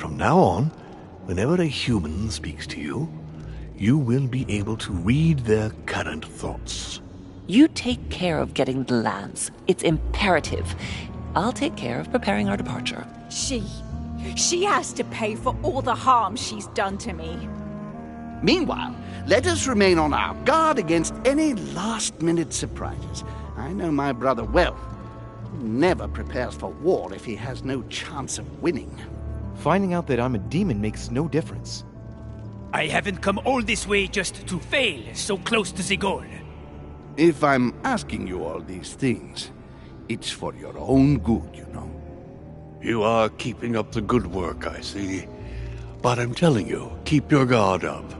from now on, whenever a human speaks to you, you will be able to read their current thoughts. You take care of getting the lands. It's imperative. I'll take care of preparing our departure. She has to pay for all the harm she's done to me. Meanwhile, let us remain on our guard against any last-minute surprises. I know my brother well. He never prepares for war if he has no chance of winning. Finding out that I'm a demon makes no difference. I haven't come all this way just to fail so close to the goal. If I'm asking you all these things, it's for your own good, you know. You are keeping up the good work, I see. But I'm telling you, keep your guard up.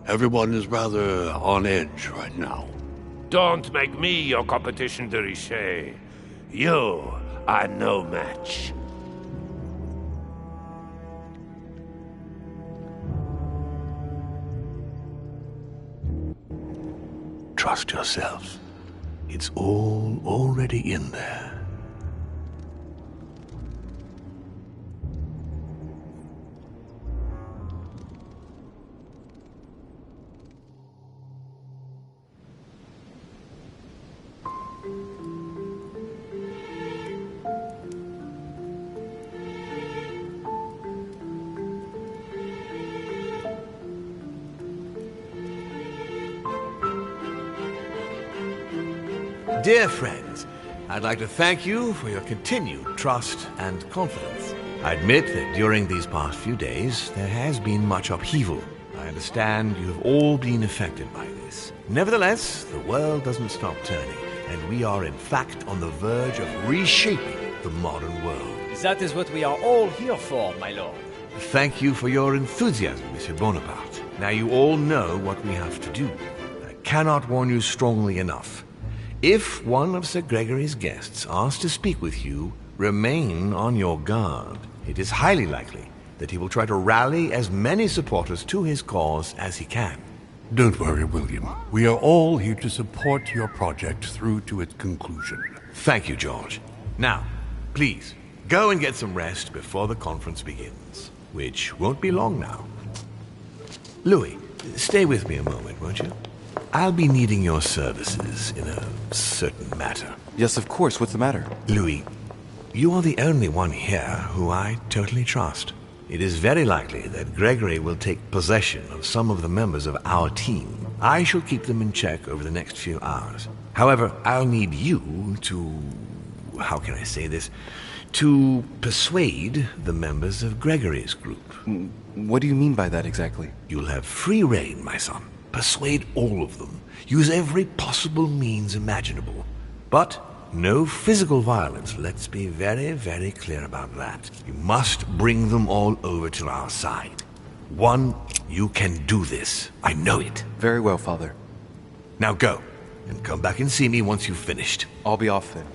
Everyone is rather on edge right now. Don't make me your competition, de Richet. You are no match. Trust yourself. It's all already in there. Dear friends, I'd like to thank you for your continued trust and confidence. I admit that during these past few days, there has been much upheaval. I understand you have all been affected by this. Nevertheless, the world doesn't stop turning, and we are in fact on the verge of reshaping the modern world. That is what we are all here for, my lord. Thank you for your enthusiasm, Monsieur Bonaparte. Now you all know what we have to do. I cannot warn you strongly enough. If one of Sir Gregory's guests asks to speak with you, remain on your guard. It is highly likely that he will try to rally as many supporters to his cause as he can. Don't worry, William. We are all here to support your project through to its conclusion. Thank you, George. Now, please, go and get some rest before the conference begins, which won't be long now. Louis, stay with me a moment, won't you? I'll be needing your services in a certain matter. Yes, of course. What's the matter? Louis, you are the only one here who I totally trust. It is very likely that Gregory will take possession of some of the members of our team. I shall keep them in check over the next few hours. However, I'll need you to... how can I say this? To persuade the members of Gregory's group. What do you mean by that exactly? You'll have free rein, my son. Persuade all of them. Use every possible means imaginable. But no physical violence. Let's be very, very clear about that. You must bring them all over to our side. One, you can do this. I know it. Very well, Father. Now go, and come back and see me once you've finished. I'll be off then.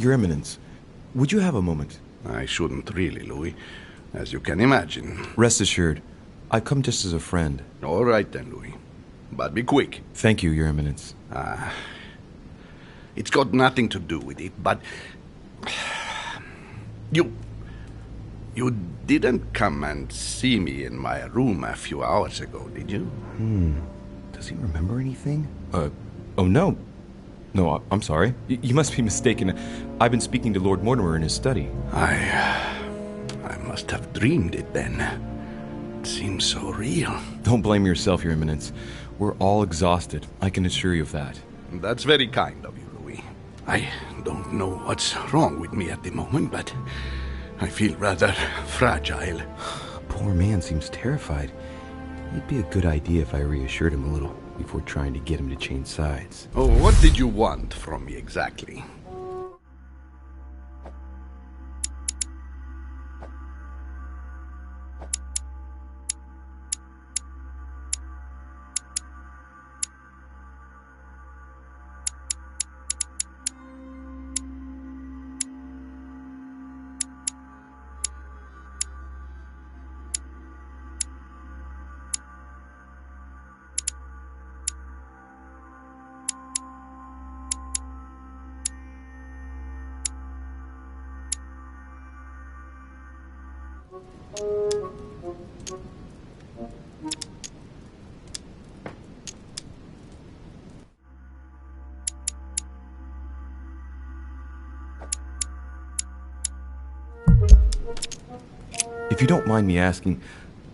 Your Eminence, would you have a moment? I shouldn't really, Louis, as you can imagine. Rest assured, I've come just as a friend. All right then, Louis. But be quick. Thank you, Your Eminence. It's got nothing to do with it, but... You didn't come and see me in my room a few hours ago, did you? Does he remember anything? Oh no. No, I'm sorry. You must be mistaken. I've been speaking to Lord Mortimer in his study. I must have dreamed it then. It seems so real. Don't blame yourself, Your Eminence. We're all exhausted. I can assure you of that. That's very kind of you, Louis. I don't know what's wrong with me at the moment, but I feel rather fragile. Poor man seems terrified. It'd be a good idea if I reassured him a little before trying to get him to change sides. Oh, what did you want from me exactly? If you don't mind me asking,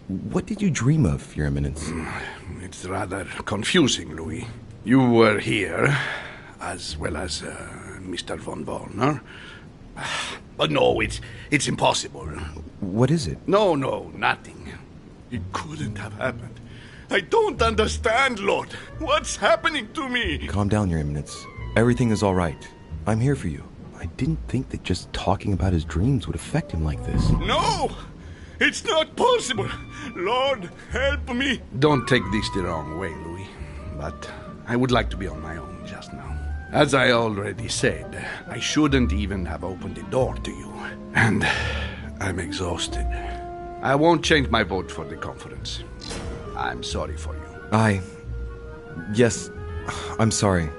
what did you dream of, Your Eminence? It's rather confusing, Louis. You were here, as well as Mr. von Wollner. But no, it's impossible. What is it? No, nothing. It couldn't have happened. I don't understand, Lord. What's happening to me? Calm down, Your Eminence. Everything is all right. I'm here for you. I didn't think that just talking about his dreams would affect him like this. No! It's not possible! Lord, help me! Don't take this the wrong way, Louis. But I would like to be on my own just now. As I already said, I shouldn't even have opened the door to you. And I'm exhausted. I won't change my vote for the conference. I'm sorry for you. Yes, I'm sorry.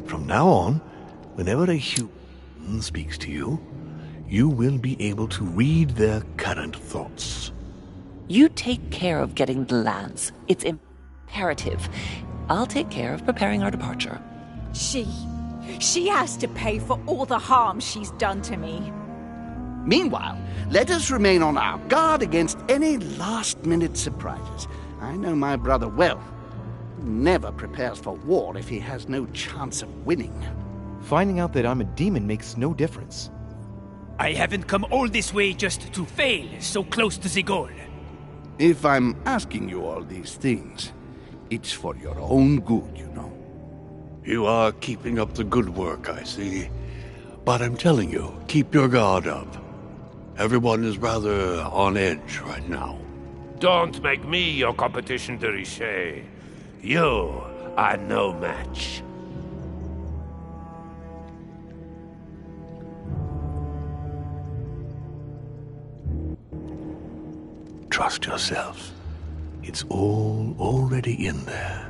From now on, whenever a human speaks to you, you will be able to read their current thoughts. You take care of getting the lands. It's imperative. I'll take care of preparing our departure. She has to pay for all the harm she's done to me. Meanwhile, let us remain on our guard against any last-minute surprises. I know my brother well. He never prepares for war if he has no chance of winning. Finding out that I'm a demon makes no difference. I haven't come all this way just to fail so close to the goal. If I'm asking you all these things, it's for your own good, you know. You are keeping up the good work, I see. But I'm telling you, keep your guard up. Everyone is rather on edge right now. Don't make me your competition, de Richet. You are no match. Trust yourself. It's all already in there.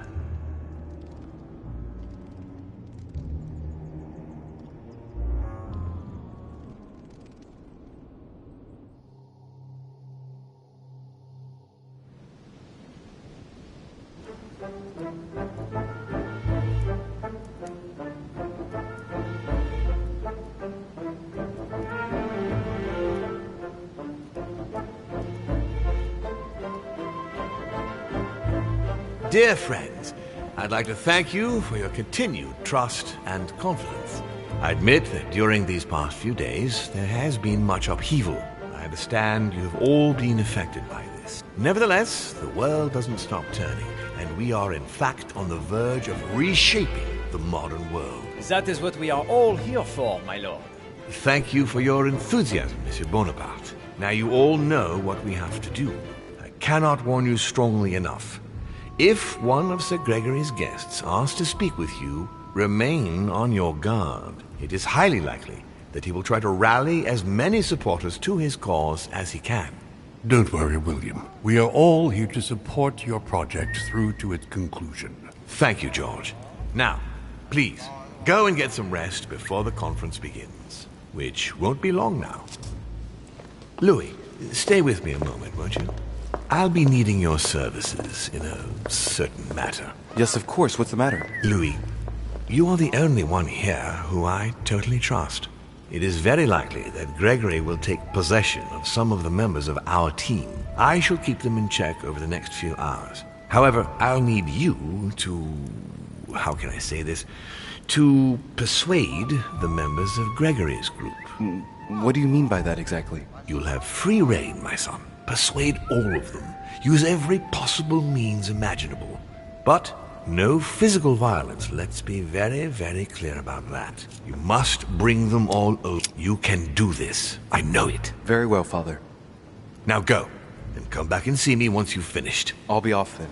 Dear friends, I'd like to thank you for your continued trust and confidence. I admit that during these past few days, there has been much upheaval. I understand you have all been affected by this. Nevertheless, the world doesn't stop turning, and we are in fact on the verge of reshaping the modern world. That is what we are all here for, my lord. Thank you for your enthusiasm, Monsieur Bonaparte. Now you all know what we have to do. I cannot warn you strongly enough. If one of Sir Gregory's guests asks to speak with you, remain on your guard. It is highly likely that he will try to rally as many supporters to his cause as he can. Don't worry, William. We are all here to support your project through to its conclusion. Thank you, George. Now, please, go and get some rest before the conference begins, which won't be long now. Louis, stay with me a moment, won't you? I'll be needing your services in a certain matter. Yes, of course. What's the matter? Louis, you are the only one here who I totally trust. It is very likely that Gregory will take possession of some of the members of our team. I shall keep them in check over the next few hours. However, I'll need you to... how can I say this? To persuade the members of Gregory's group. What do you mean by that exactly? You'll have free rein, my son. Persuade all of them. Use every possible means imaginable. But no physical violence. Let's be very, very clear about that. You must bring them all over. You can do this. I know it. Very well, Father. Now go, and come back and see me once you've finished. I'll be off then.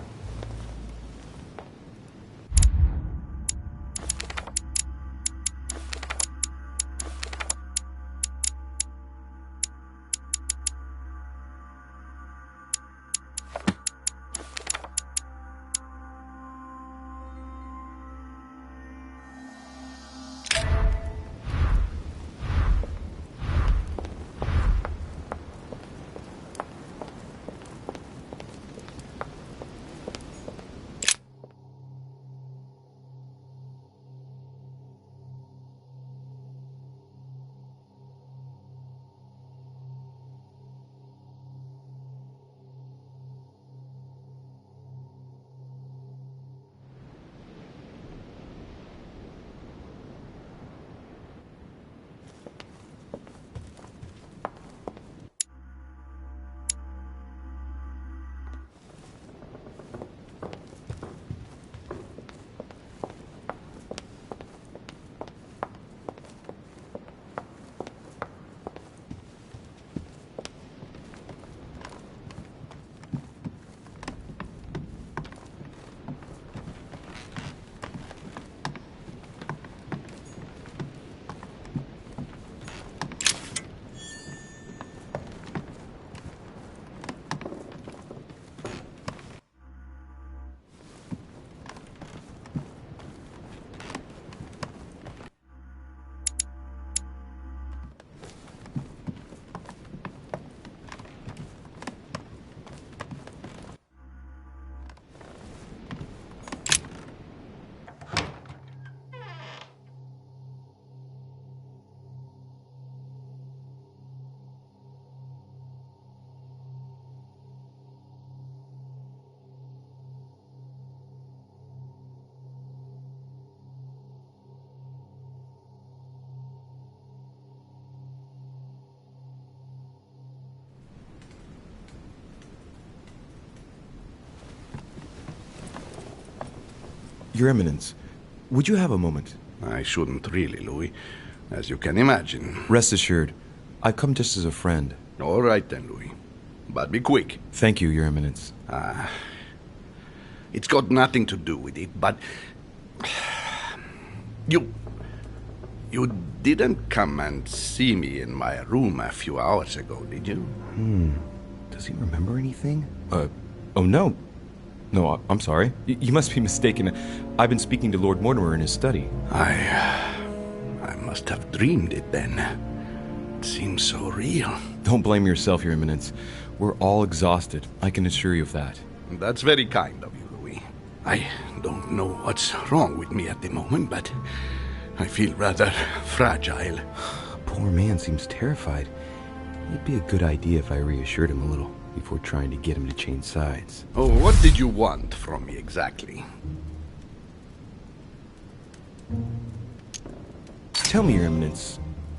Your Eminence, would you have a moment? I shouldn't really, Louis, as you can imagine. Rest assured, I've come just as a friend. All right then, Louis. But be quick. Thank you, Your Eminence. It's got nothing to do with it, but... You didn't come and see me in my room a few hours ago, did you? Does he remember anything? Oh no. No, I'm sorry. You must be mistaken. I've been speaking to Lord Mortimer in his study. I must have dreamed it then. It seems so real. Don't blame yourself, Your Eminence. We're all exhausted. I can assure you of that. That's very kind of you, Louis. I don't know what's wrong with me at the moment, but I feel rather fragile. Poor man seems terrified. It'd be a good idea if I reassured him a little before trying to get him to change sides. Oh, what did you want from me exactly? Tell me, Your Eminence,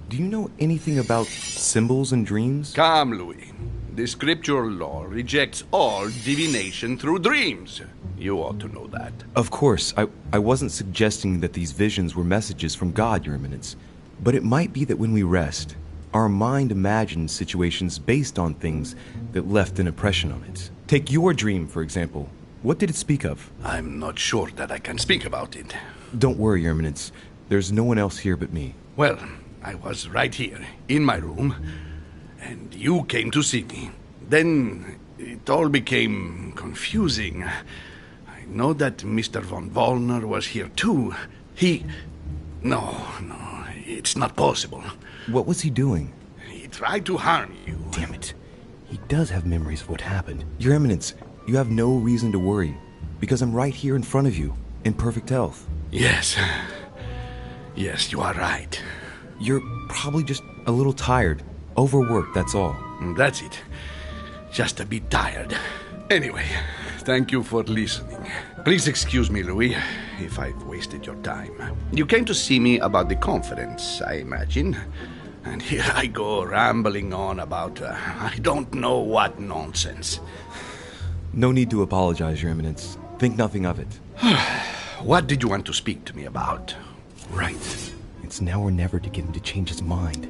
do you know anything about symbols and dreams? Come, Louis. The scriptural law rejects all divination through dreams. You ought to know that. Of course, I wasn't suggesting that these visions were messages from God, Your Eminence. But it might be that when we rest, our mind imagines situations based on things that left an impression on it. Take your dream, for example. What did it speak of? I'm not sure that I can speak about it. Don't worry, Your Eminence. There's no one else here but me. Well, I was right here, in my room, and you came to see me. Then it all became confusing. I know that Mr. von Wallner was here too. No, it's not possible. What was he doing? He tried to harm you. Damn it. He does have memories of what happened. Your Eminence, you have no reason to worry, because I'm right here in front of you, in perfect health. Yes, you are right. You're probably just a little tired, overworked, that's all. That's it. Just a bit tired. Anyway, thank you for listening. Please excuse me, Louis, if I've wasted your time. You came to see me about the conference, I imagine. And here I go rambling on about I don't know what nonsense. No need to apologize, Your Eminence. Think nothing of it. What did you want to speak to me about? Right. It's now or never to get him to change his mind.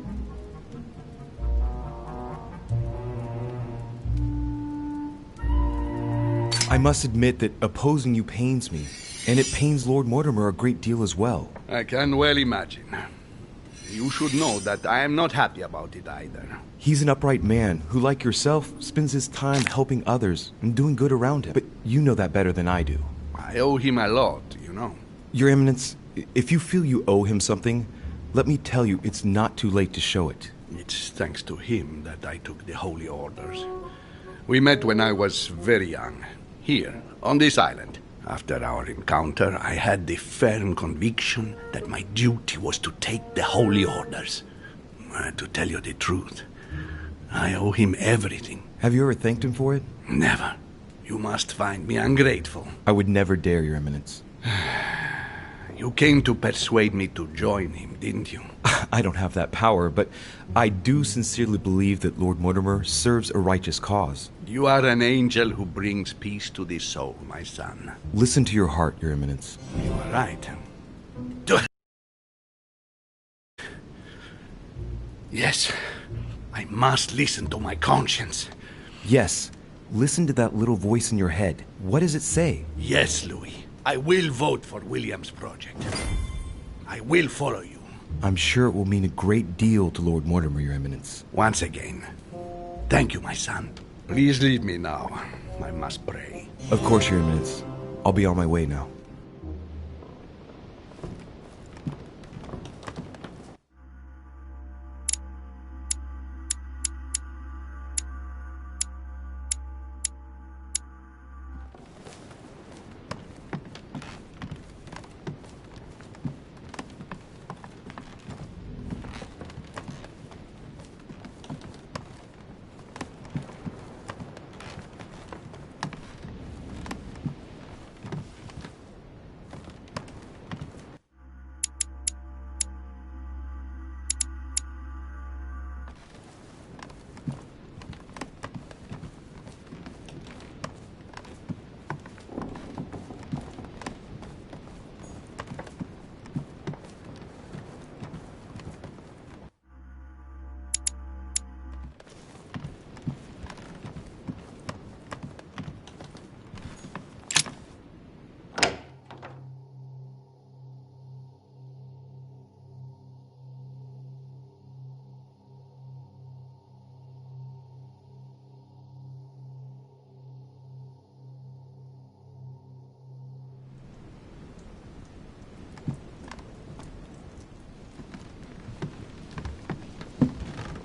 I must admit that opposing you pains me, and it pains Lord Mortimer a great deal as well. I can well imagine. You should know that I am not happy about it either. He's an upright man who, like yourself, spends his time helping others and doing good around him. But you know that better than I do. I owe him a lot, you know. Your Eminence, if you feel you owe him something, let me tell you it's not too late to show it. It's thanks to him that I took the Holy Orders. We met when I was very young, here, on this island. After our encounter, I had the firm conviction that my duty was to take the Holy Orders. To tell you the truth, I owe him everything. Have you ever thanked him for it? Never. You must find me ungrateful. I would never dare, Your Eminence. You came to persuade me to join him, didn't you? I don't have that power, but I do sincerely believe that Lord Mortimer serves a righteous cause. You are an angel who brings peace to the soul, my son. Listen to your heart, Your Eminence. You are right. Yes, I must listen to my conscience. Yes, listen to that little voice in your head. What does it say? Yes, Louis. I will vote for William's project. I will follow you. I'm sure it will mean a great deal to Lord Mortimer, Your Eminence. Once again, thank you, my son. Please leave me now. I must pray. Of course, Your Eminence. I'll be on my way now.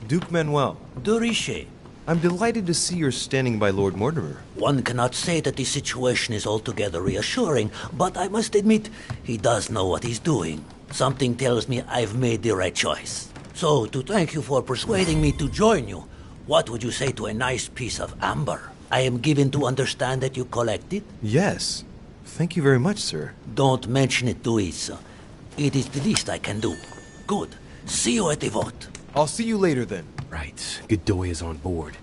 Duke Manuel. De Richet. I'm delighted to see you're standing by Lord Mortimer. One cannot say that the situation is altogether reassuring, but I must admit, he does know what he's doing. Something tells me I've made the right choice. So, to thank you for persuading me to join you, what would you say to a nice piece of amber? I am given to understand that you collect it? Yes. Thank you very much, sir. Don't mention it to Issa. It is the least I can do. Good. See you at the vote. I'll see you later then. Right. Godoy is on board.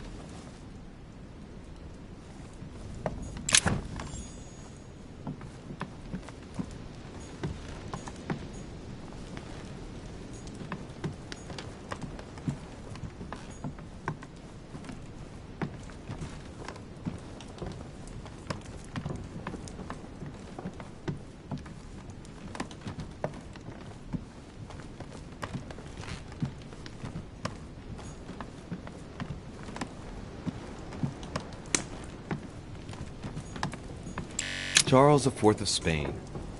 Charles IV of Spain.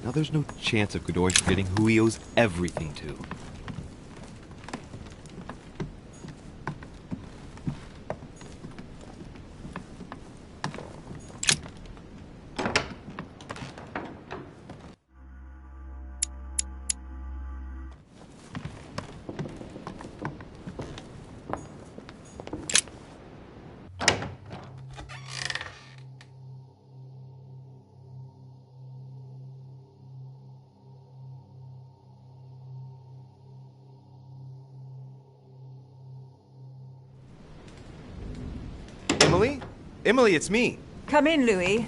Now there's no chance of Godoy forgetting who he owes everything to. Emily? Emily, it's me. Come in, Louis.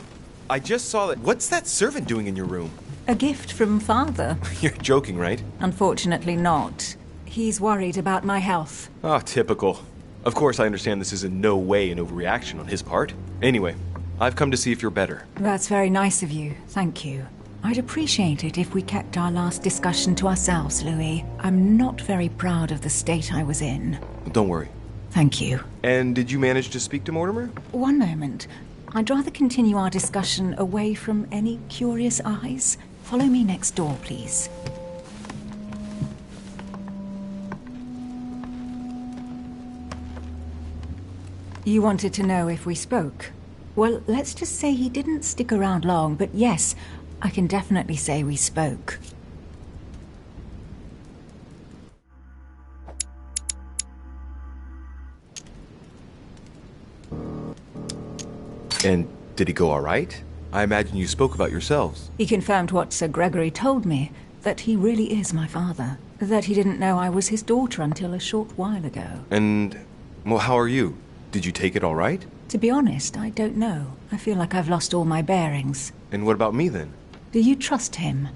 I just saw that. What's that servant doing in your room? A gift from Father. You're joking, right? Unfortunately not. He's worried about my health. Oh, typical. Of course, I understand this is in no way an overreaction on his part. Anyway, I've come to see if you're better. That's very nice of you. Thank you. I'd appreciate it if we kept our last discussion to ourselves, Louis. I'm not very proud of the state I was in. Don't worry. Thank you. And did you manage to speak to Mortimer? One moment. I'd rather continue our discussion away from any curious eyes. Follow me next door, please. You wanted to know if we spoke? Well, let's just say he didn't stick around long, but yes, I can definitely say we spoke. And did he go all right? I imagine you spoke about yourselves. He confirmed what Sir Gregory told me, that he really is my father. That he didn't know I was his daughter until a short while ago. And, well, how are you? Did you take it all right? To be honest, I don't know. I feel like I've lost all my bearings. And what about me then? Do you trust him?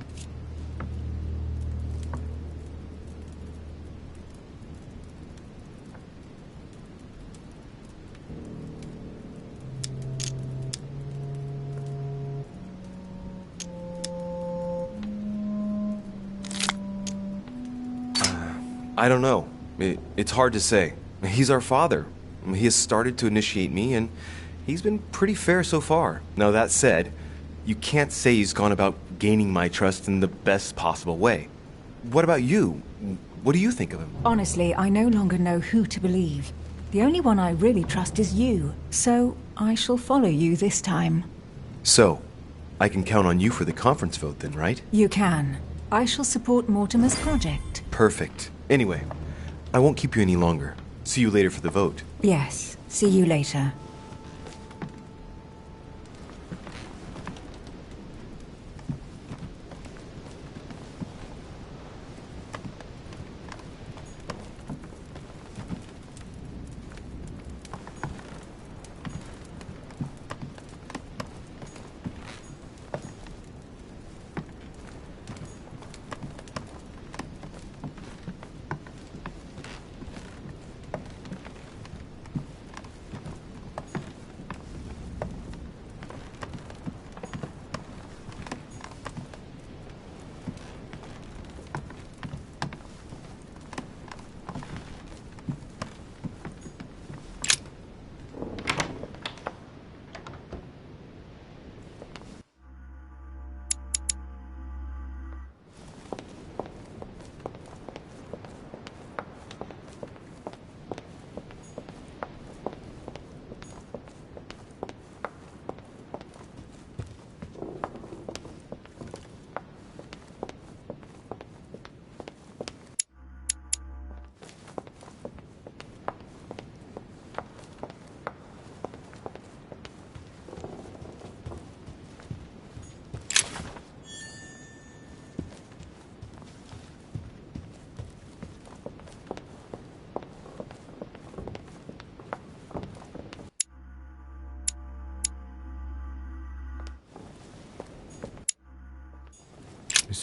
I don't know. It's hard to say. He's our father. He has started to initiate me, and he's been pretty fair so far. Now, that said, you can't say he's gone about gaining my trust in the best possible way. What about you? What do you think of him? Honestly, I no longer know who to believe. The only one I really trust is you, so I shall follow you this time. So, I can count on you for the conference vote then, right? You can. I shall support Mortimer's project. Perfect. Anyway, I won't keep you any longer. See you later for the vote. Yes, see you later.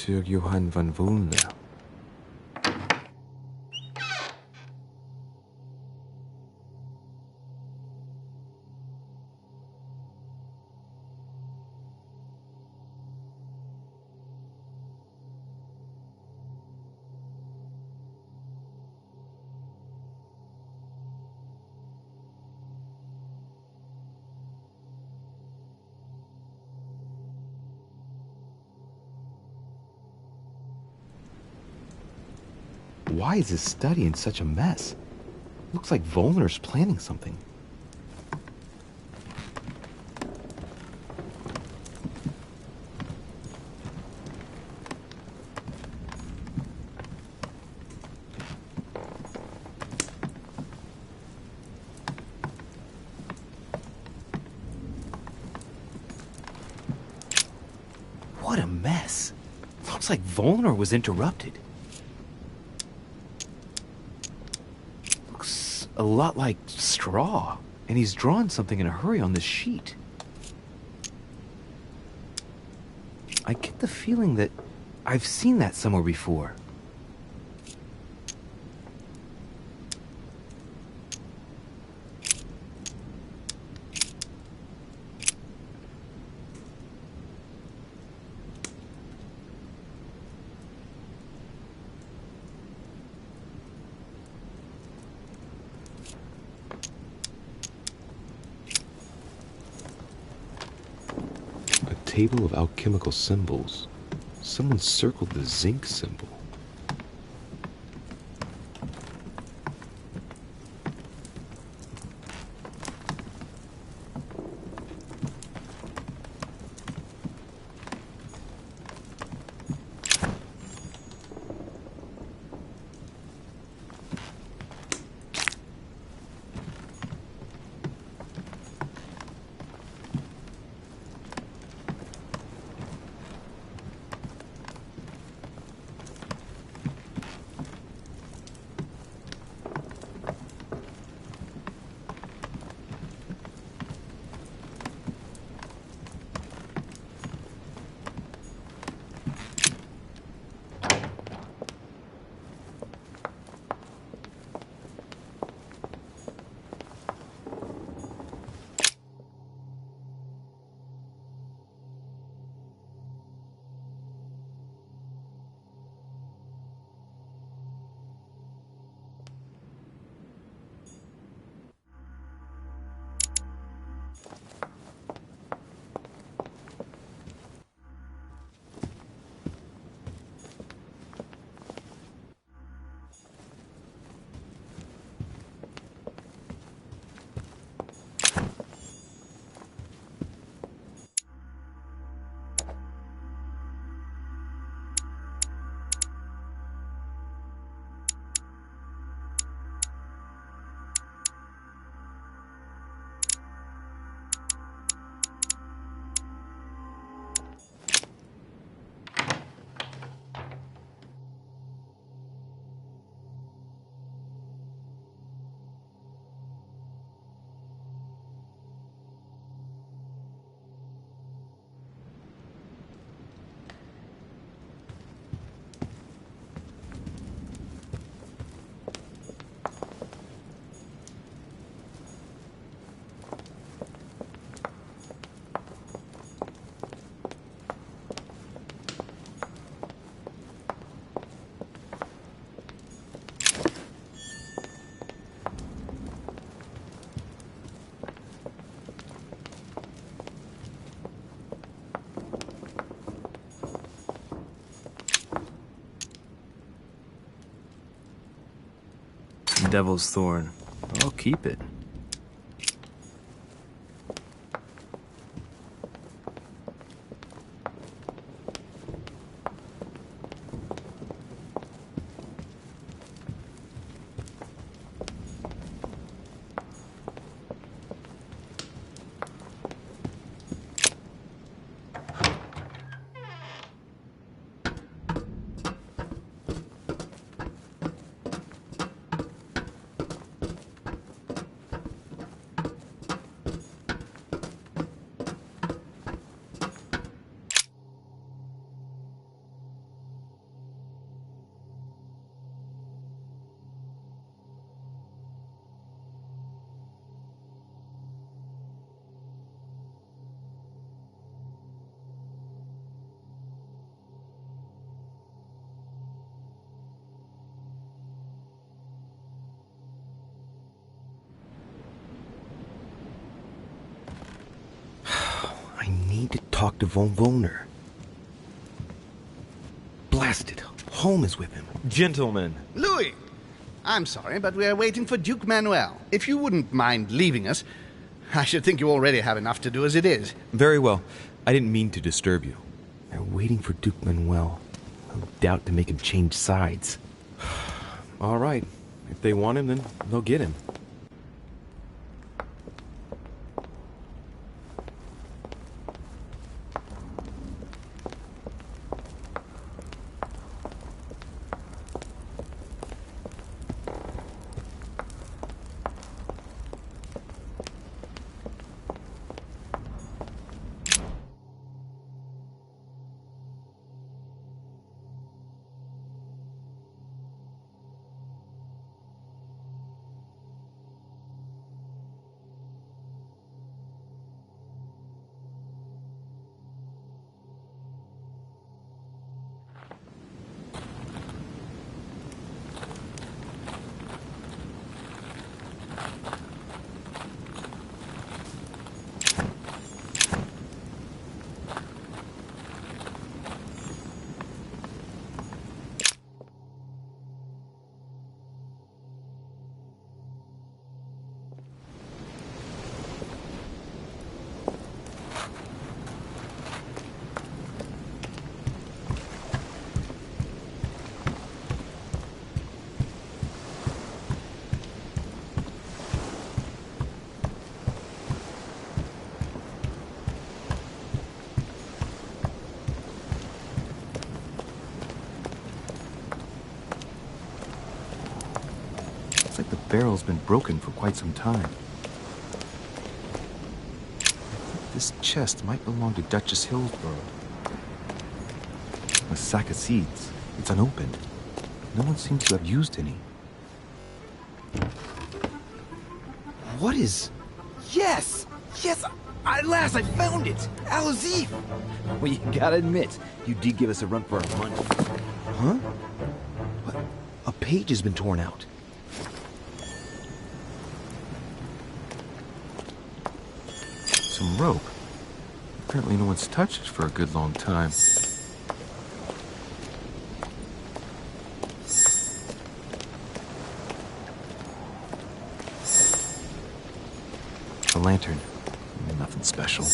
Sir Johann van Volner. Why is his study in such a mess? Looks like Volner's planning something. What a mess. Looks like Volner was interrupted. A lot like straw, and he's drawn something in a hurry on this sheet. I get the feeling that I've seen that somewhere before. Table of alchemical symbols. Someone circled the zinc symbol. Devil's Thorn. I'll keep it. talk to Von Wohner. Blast it. Holm is with him. Gentlemen. Louis! I'm sorry, but we're waiting for Duke Manuel. If you wouldn't mind leaving us, I should think you already have enough to do as it is. Very well. I didn't mean to disturb you. They're waiting for Duke Manuel. No doubt to make him change sides. All right. If they want him, then they'll get him. Looks like the barrel's been broken for quite some time. I think this chest might belong to Duchess Hillsborough. A sack of seeds. It's unopened. No one seems to have used any. What is... Yes! Yes! At last I found it! Al-Azif! Well, you gotta admit, you did give us a run for our money. Huh? What? A page has been torn out. Some rope. Apparently no one's touched it for a good long time. A lantern. Nothing special.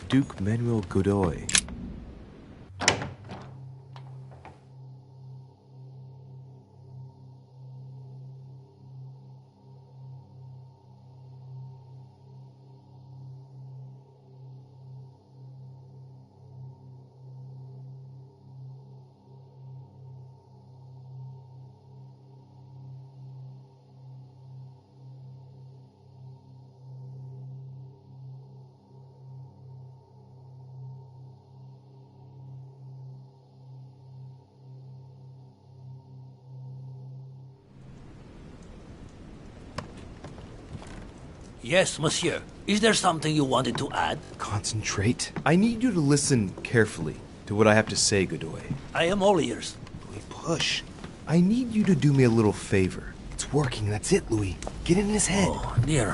Duke Manuel Godoy. Yes, monsieur. Is there something you wanted to add? Concentrate. I need you to listen carefully to what I have to say, Godoy. I am all ears. Louis, push. I need you to do me a little favor. It's working, that's it, Louis. Get in his head. Oh, dear.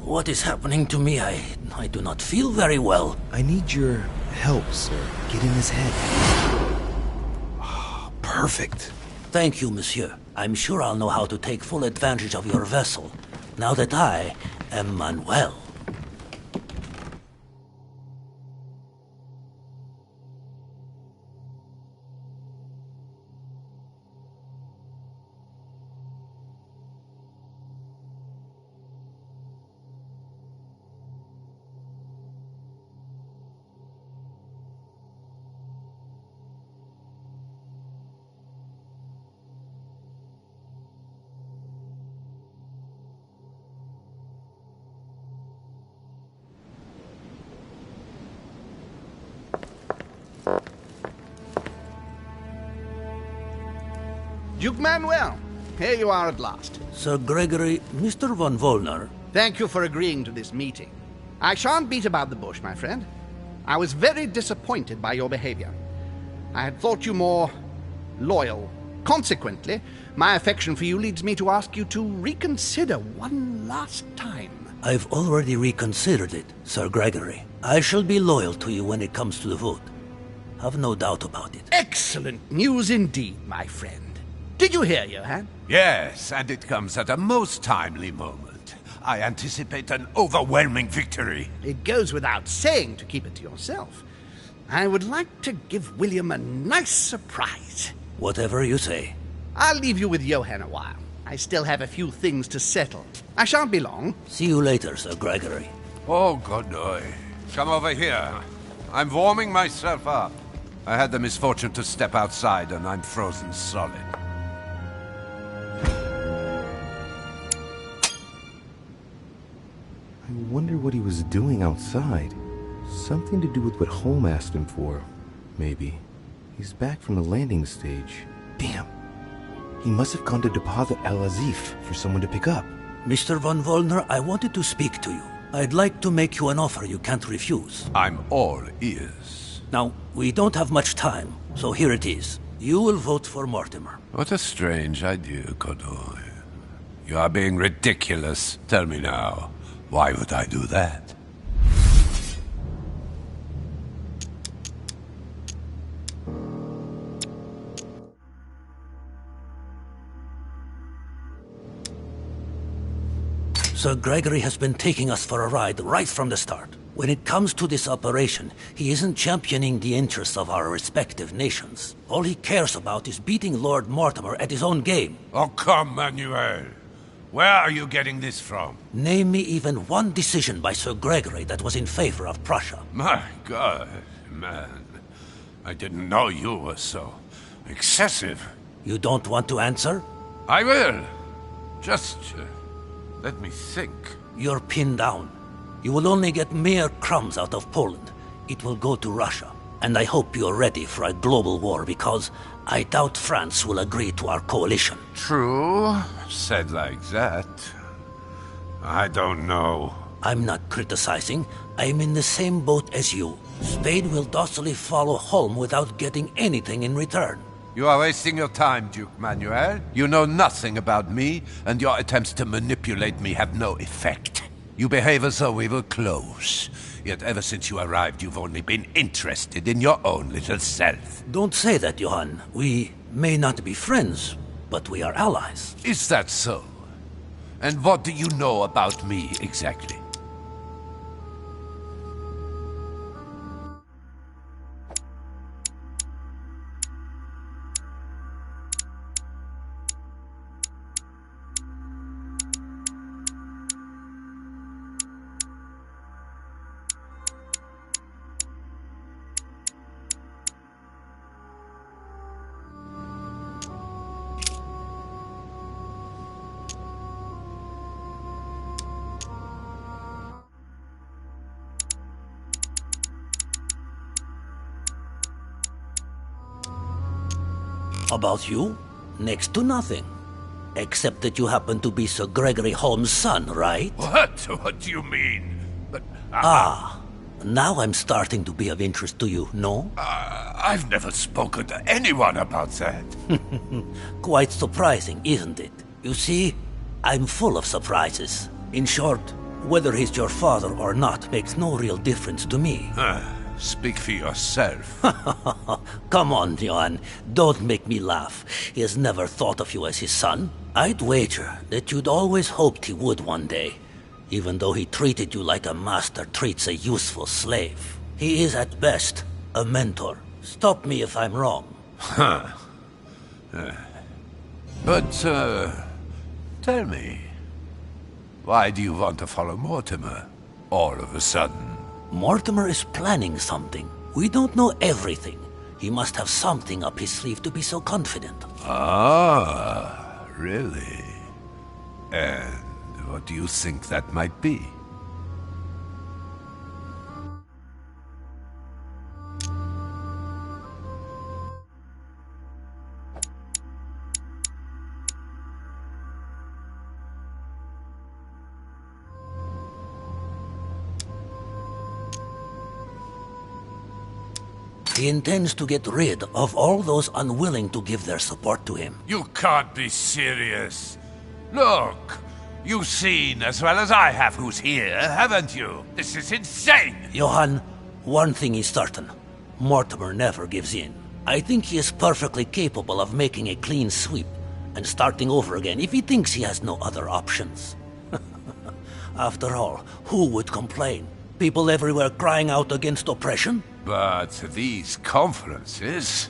What is happening to me? I do not feel very well. I need your help, sir. Get in his head. Oh, perfect. Thank you, monsieur. I'm sure I'll know how to take full advantage of your vessel, now that I am Manuel. Duke Manuel, here you are at last. Sir Gregory, Mr. von Wollner. Thank you for agreeing to this meeting. I shan't beat about the bush, my friend. I was very disappointed by your behavior. I had thought you more loyal. Consequently, my affection for you leads me to ask you to reconsider one last time. I've already reconsidered it, Sir Gregory. I shall be loyal to you when it comes to the vote. Have no doubt about it. Excellent news indeed, my friend. Did you hear, Johann? Yes, and it comes at a most timely moment. I anticipate an overwhelming victory. It goes without saying to keep it to yourself. I would like to give William a nice surprise. Whatever you say. I'll leave you with Johann a while. I still have a few things to settle. I shan't be long. See you later, Sir Gregory. Oh, Godoy. Come over here. I'm warming myself up. I had the misfortune to step outside and I'm frozen solid. I wonder what he was doing outside. Something to do with what Holm asked him for, maybe. He's back from the landing stage. Damn. He must have gone to deposit Al-Azif for someone to pick up. Mr. von Wollner, I wanted to speak to you. I'd like to make you an offer you can't refuse. I'm all ears. Now, we don't have much time, so here it is. You will vote for Mortimer. What a strange idea, Godoy. You are being ridiculous. Tell me now, why would I do that? Sir Gregory has been taking us for a ride right from the start. When it comes to this operation, he isn't championing the interests of our respective nations. All he cares about is beating Lord Mortimer at his own game. Oh, come, Manuel. Where are you getting this from? Name me even one decision by Sir Gregory that was in favor of Prussia. My God, man. I didn't know you were so excessive. You don't want to answer? I will. Just let me think. You're pinned down. You will only get mere crumbs out of Poland. It will go to Russia. And I hope you're ready for a global war because I doubt France will agree to our coalition. True. Said like that. I don't know. I'm not criticizing. I'm in the same boat as you. Spain will docilely follow Holm without getting anything in return. You are wasting your time, Duke Manuel. You know nothing about me, and your attempts to manipulate me have no effect. You behave as though we were close. Yet ever since you arrived, you've only been interested in your own little self. Don't say that, Johann. We may not be friends, but we are allies. Is that so? And what do you know about me, exactly? About you? Next to nothing. Except that you happen to be Sir Gregory Holmes' son, right? What? What do you mean? But... Now I'm starting to be of interest to you, no? I've never spoken to anyone about that. Quite surprising, isn't it? You see, I'm full of surprises. In short, whether he's your father or not makes no real difference to me. Speak for yourself. Come on, Johan. Don't make me laugh. He has never thought of you as his son. I'd wager that you'd always hoped he would one day, even though he treated you like a master treats a useful slave. He is at best a mentor. Stop me if I'm wrong. But, tell me, why do you want to follow Mortimer all of a sudden? Mortimer is planning something. We don't know everything. He must have something up his sleeve to be so confident. Ah, really? And what do you think that might be? He intends to get rid of all those unwilling to give their support to him. You can't be serious. Look, you've seen as well as I have who's here, haven't you? This is insane! Johan, one thing is certain. Mortimer never gives in. I think he is perfectly capable of making a clean sweep and starting over again if he thinks he has no other options. After all, who would complain? People everywhere crying out against oppression? But these conferences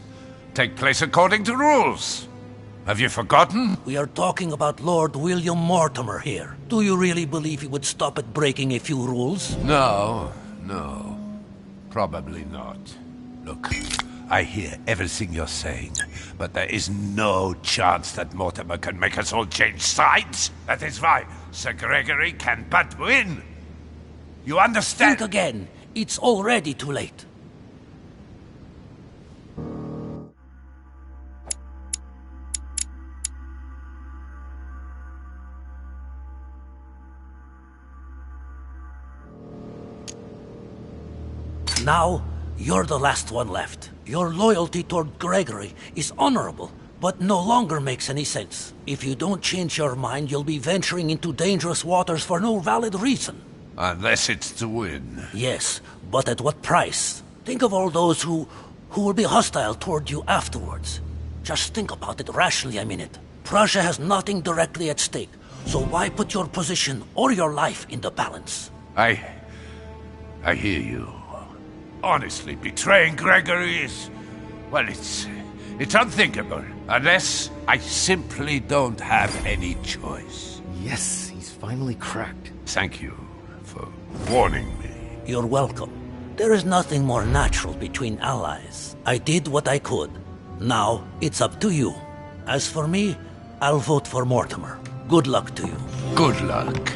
take place according to rules. Have you forgotten? We are talking about Lord William Mortimer here. Do you really believe he would stop at breaking a few rules? No. Probably not. Look, I hear everything you're saying, but there is no chance that Mortimer can make us all change sides. That is why Sir Gregory can but win. You understand? Think again. It's already too late. Now, you're the last one left. Your loyalty toward Gregory is honorable, but no longer makes any sense. If you don't change your mind, you'll be venturing into dangerous waters for no valid reason. Unless it's to win. Yes, but at what price? Think of all those who will be hostile toward you afterwards. Just think about it rationally a minute. Prussia has nothing directly at stake, so why put your position or your life in the balance? I hear you. Honestly, betraying Gregory is... well, it's unthinkable. Unless I simply don't have any choice. Yes, he's finally cracked. Thank you for warning me. You're welcome. There is nothing more natural between allies. I did what I could. Now, it's up to you. As for me, I'll vote for Mortimer. Good luck to you. Good luck.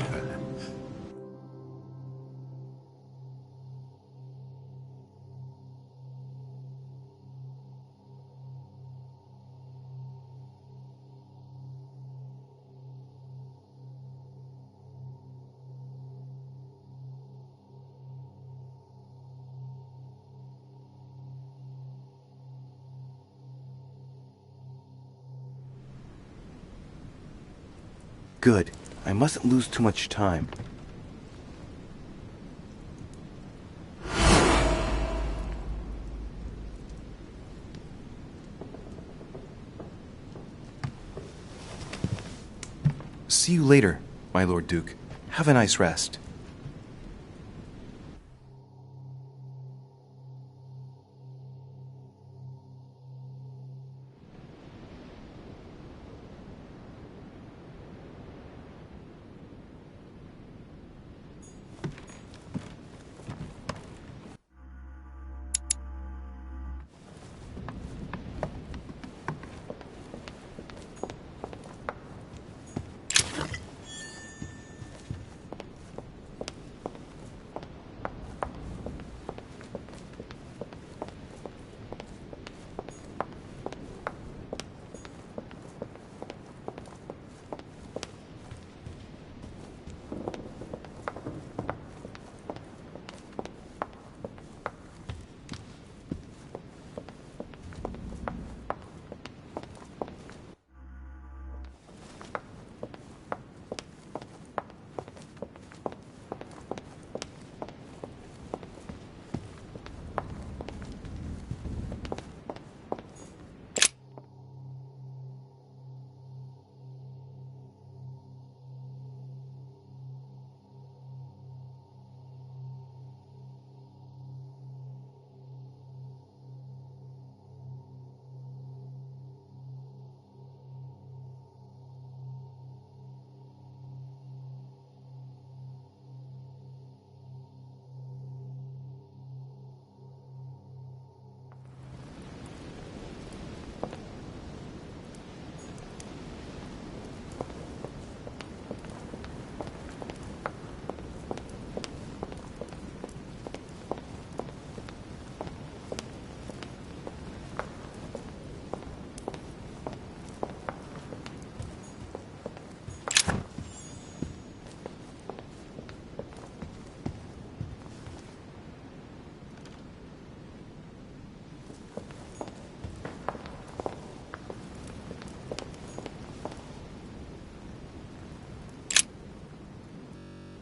Good. I mustn't lose too much time. See you later, my Lord Duke. Have a nice rest.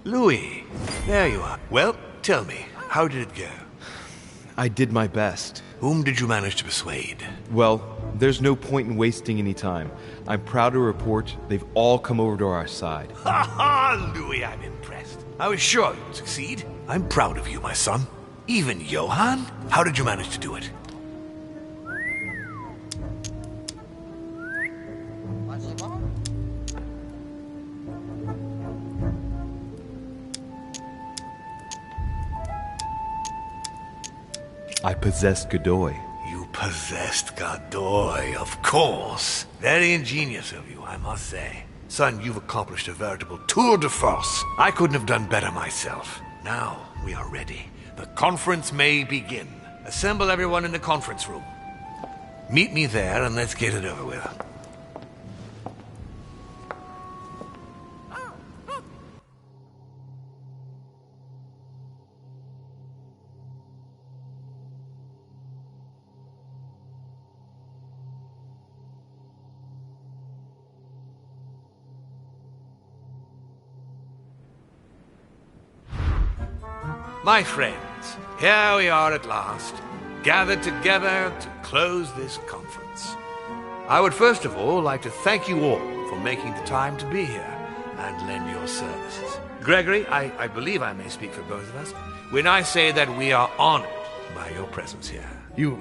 Louis, there you are. Well, tell me, how did it go? I did my best. Whom did you manage to persuade? Well, there's no point in wasting any time. I'm proud to report they've all come over to our side. Ha ha, Louis, I'm impressed. I was sure you'd succeed. I'm proud of you, my son. Even Johann? How did you manage to do it? I possessed Godoy. You possessed Godoy, of course. Very ingenious of you, I must say. Son, you've accomplished a veritable tour de force. I couldn't have done better myself. Now we are ready. The conference may begin. Assemble everyone in the conference room. Meet me there and let's get it over with. My friends, here we are at last, gathered together to close this conference. I would first of all like to thank you all for making the time to be here and lend your services. Gregory, I believe I may speak for both of us when I say that we are honored by your presence here. You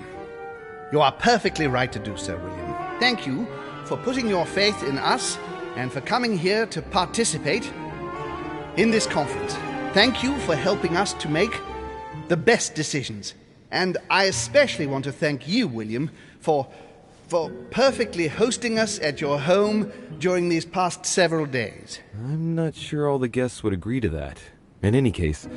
are perfectly right to do so, William. Thank you for putting your faith in us and for coming here to participate in this conference. Thank you for helping us to make the best decisions. And I especially want to thank you, William, for perfectly hosting us at your home during these past several days. I'm not sure all the guests would agree to that. In any case,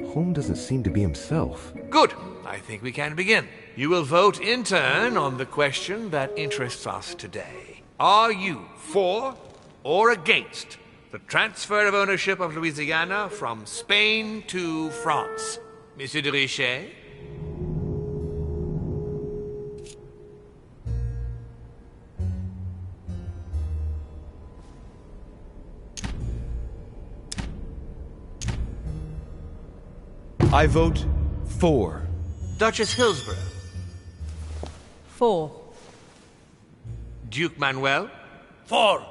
Holm doesn't seem to be himself. Good. I think we can begin. You will vote in turn on the question that interests us today. Are you for or against the transfer of ownership of Louisiana from Spain to France? Monsieur de Richet? I vote for. Duchess Hillsborough? For. Duke Manuel? For.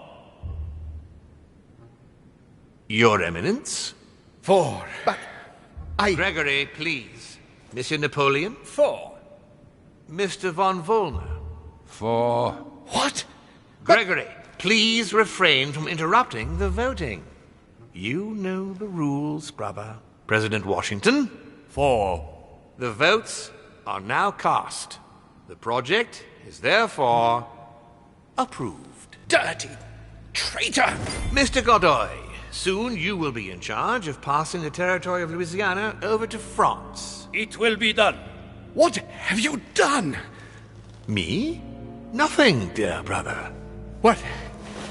Your Eminence? For. But Gregory, please. Monsieur Napoleon? For. Mr. von Vollmer? For. What? Gregory, please refrain from interrupting the voting. You know the rules, brother. President Washington? For. The votes are now cast. The project is therefore approved. Dirty traitor! Mr. Godoy, soon you will be in charge of passing the territory of Louisiana over to France. It will be done. What have you done? Me? Nothing, dear brother. What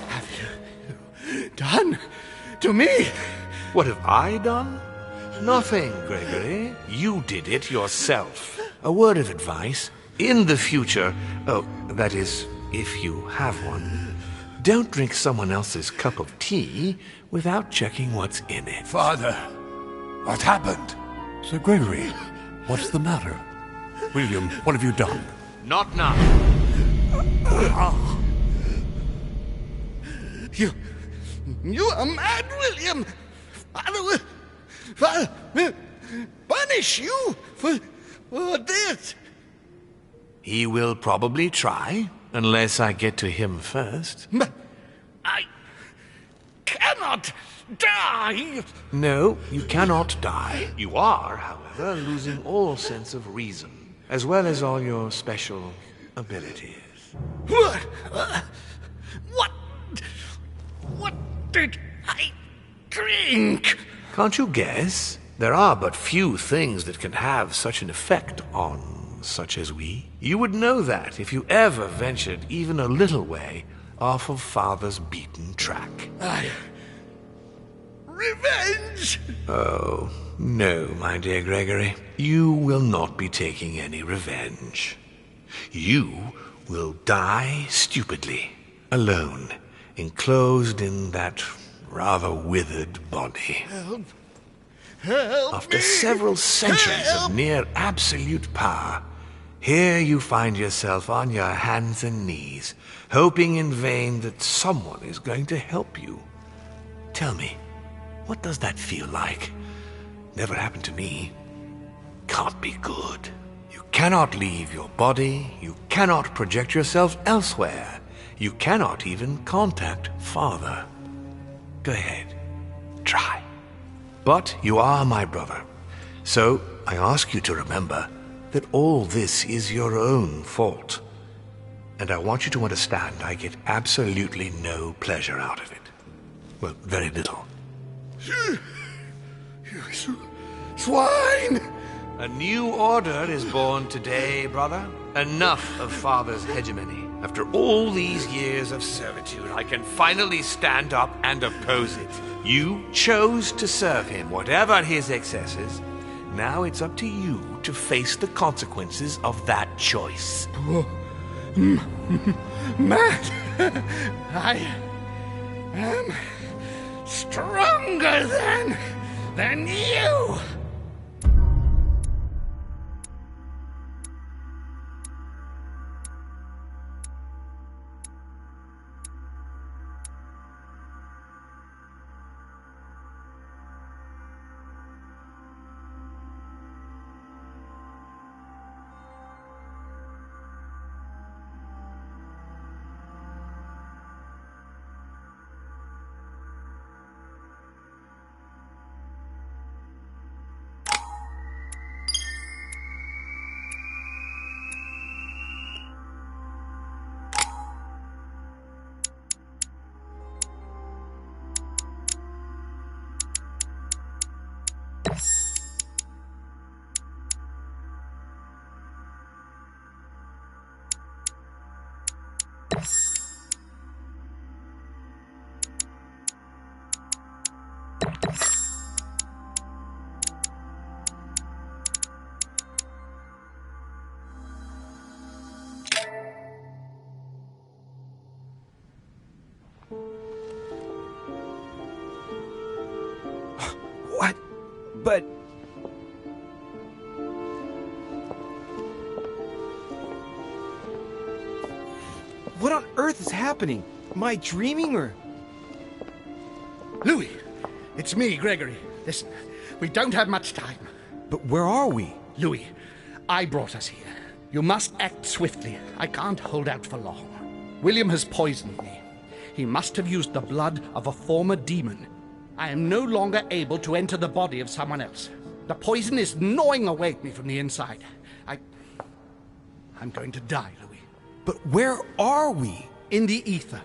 have you done to me? What have I done? Nothing, Gregory. You did it yourself. A word of advice. In the future, that is, if you have one, don't drink someone else's cup of tea without checking what's in it. Father, what happened? Sir Gregory, what's the matter? William, what have you done? Not now. You are mad, William. Father will punish you for this. He will probably try, unless I get to him first. But I cannot die. No, you cannot die. You are, however, losing all sense of reason, as well as all your special abilities. What did I drink? Can't you guess? There are but few things that can have such an effect on such as we. You would know that if you ever ventured even a little way off of Father's beaten track. Revenge! Oh, no, my dear Gregory. You will not be taking any revenge. You will die stupidly, alone, enclosed in that rather withered body. Help! Help After me! several centuries Help! of near absolute power, here you find yourself on your hands and knees, hoping in vain that someone is going to help you. Tell me, what does that feel like? Never happened to me. Can't be good. You cannot leave your body, you cannot project yourself elsewhere, you cannot even contact Father. Go ahead, try. But you are my brother, so I ask you to remember that all this is your own fault. And I want you to understand I get absolutely no pleasure out of it. Well, very little. You swine! A new order is born today, brother. Enough of Father's hegemony. After all these years of servitude, I can finally stand up and oppose it. You chose to serve him, whatever his excesses. Now it's up to you to face the consequences of that choice. Matt, I am stronger than you! What? But... What on earth is happening? Am I dreaming or... Louis, it's me, Gregory. Listen, we don't have much time. But where are we? Louis, I brought us here. You must act swiftly. I can't hold out for long. William has poisoned me. He must have used the blood of a former demon. I am no longer able to enter the body of someone else. The poison is gnawing away at me from the inside. I'm going to die, Louis. But where are we? In the ether.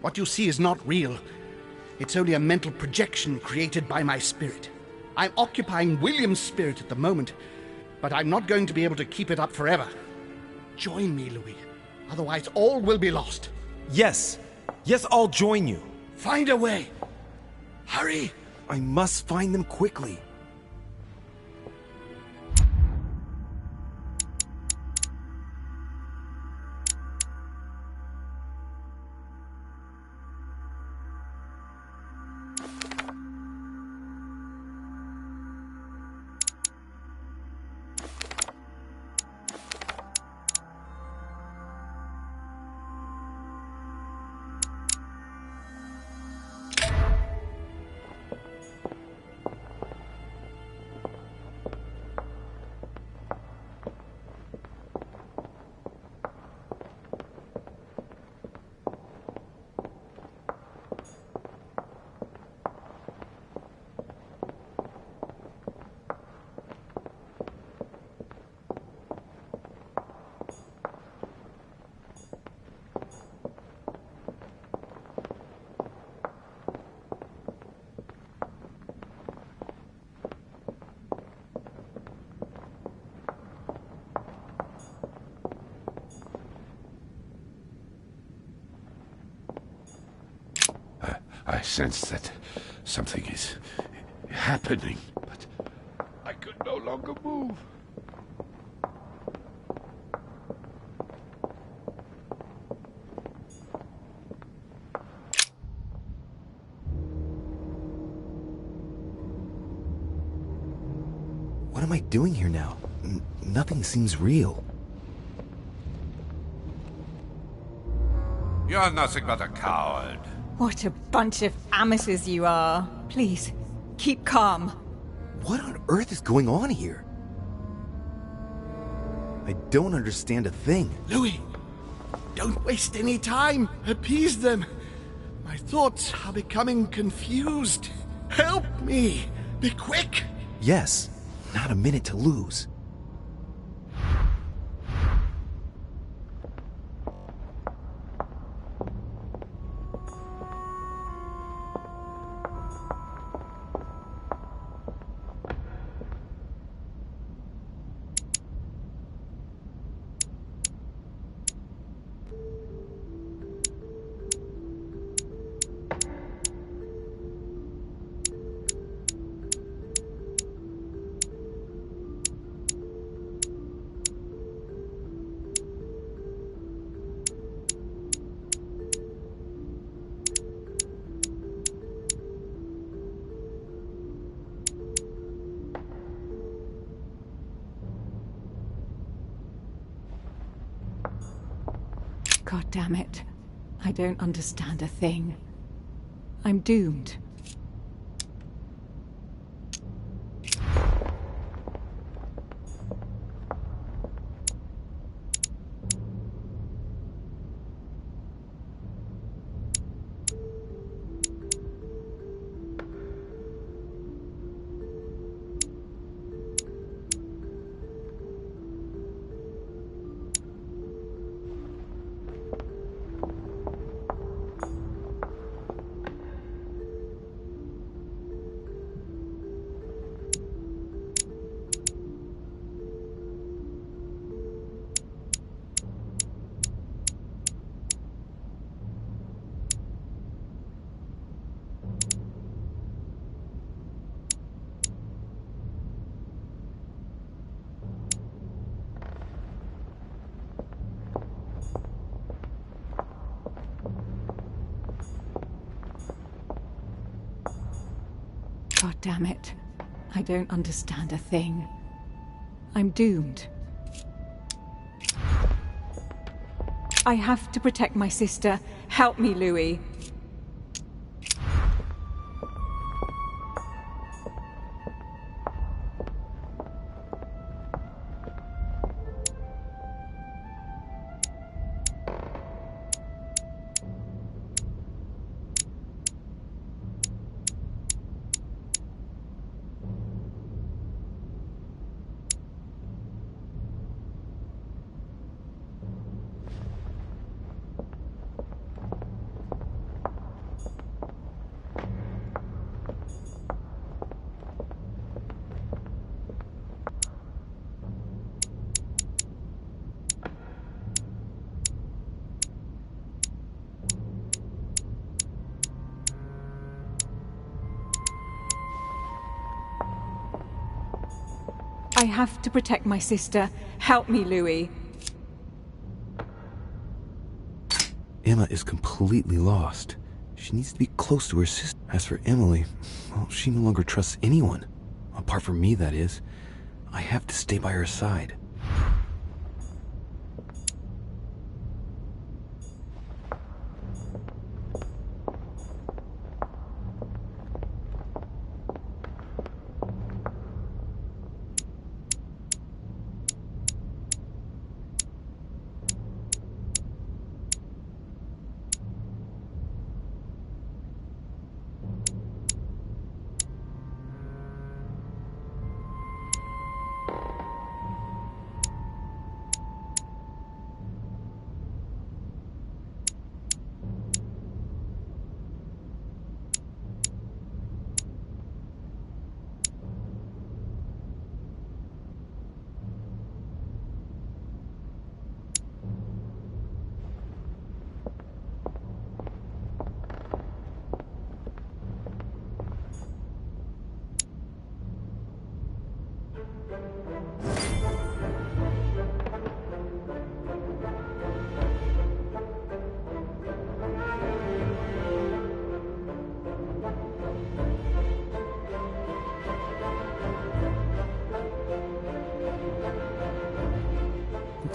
What you see is not real. It's only a mental projection created by my spirit. I'm occupying William's spirit at the moment, but I'm not going to be able to keep it up forever. Join me, Louis. Otherwise, all will be lost. Yes. Yes, I'll join you. Find a way. Hurry! I must find them quickly. I sense that something is happening, but I could no longer move. What am I doing here now? Nothing seems real. You're nothing but a coward. What a bunch of amateurs you are. Please, keep calm. What on earth is going on here? I don't understand a thing. Louis, don't waste any time. Appease them. My thoughts are becoming confused. Help me. Be quick. Yes, not a minute to lose. God damn it. I don't understand a thing. I'm doomed. God damn it. I don't understand a thing. I'm doomed. I have to protect my sister. Help me, Louis. I have to protect my sister. Help me, Louis. Emma is completely lost. She needs to be close to her sister. As for Emily, well, she no longer trusts anyone. Apart from me, that is. I have to stay by her side.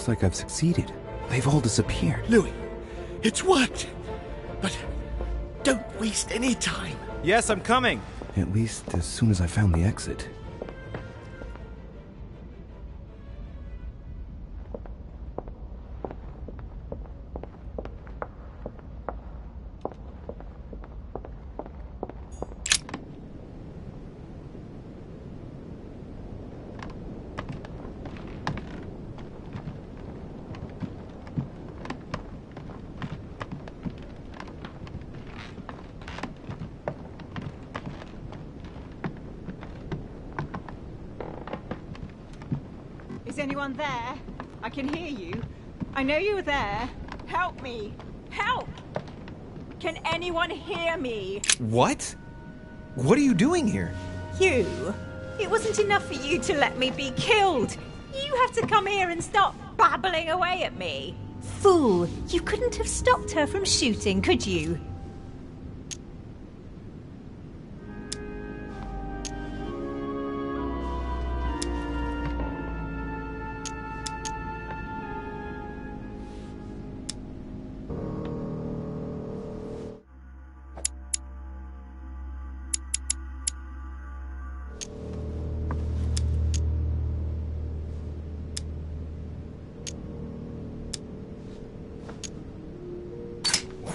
Looks like I've succeeded. They've all disappeared. Louis, it's worked. But don't waste any time. Yes, I'm coming. At least as soon as I found the exit. Is anyone there? I can hear you. I know you're there. Help me! Help! Can anyone hear me? What? What are you doing here? You? It wasn't enough for you to let me be killed. You have to come here and start babbling away at me. Fool! You couldn't have stopped her from shooting, could you?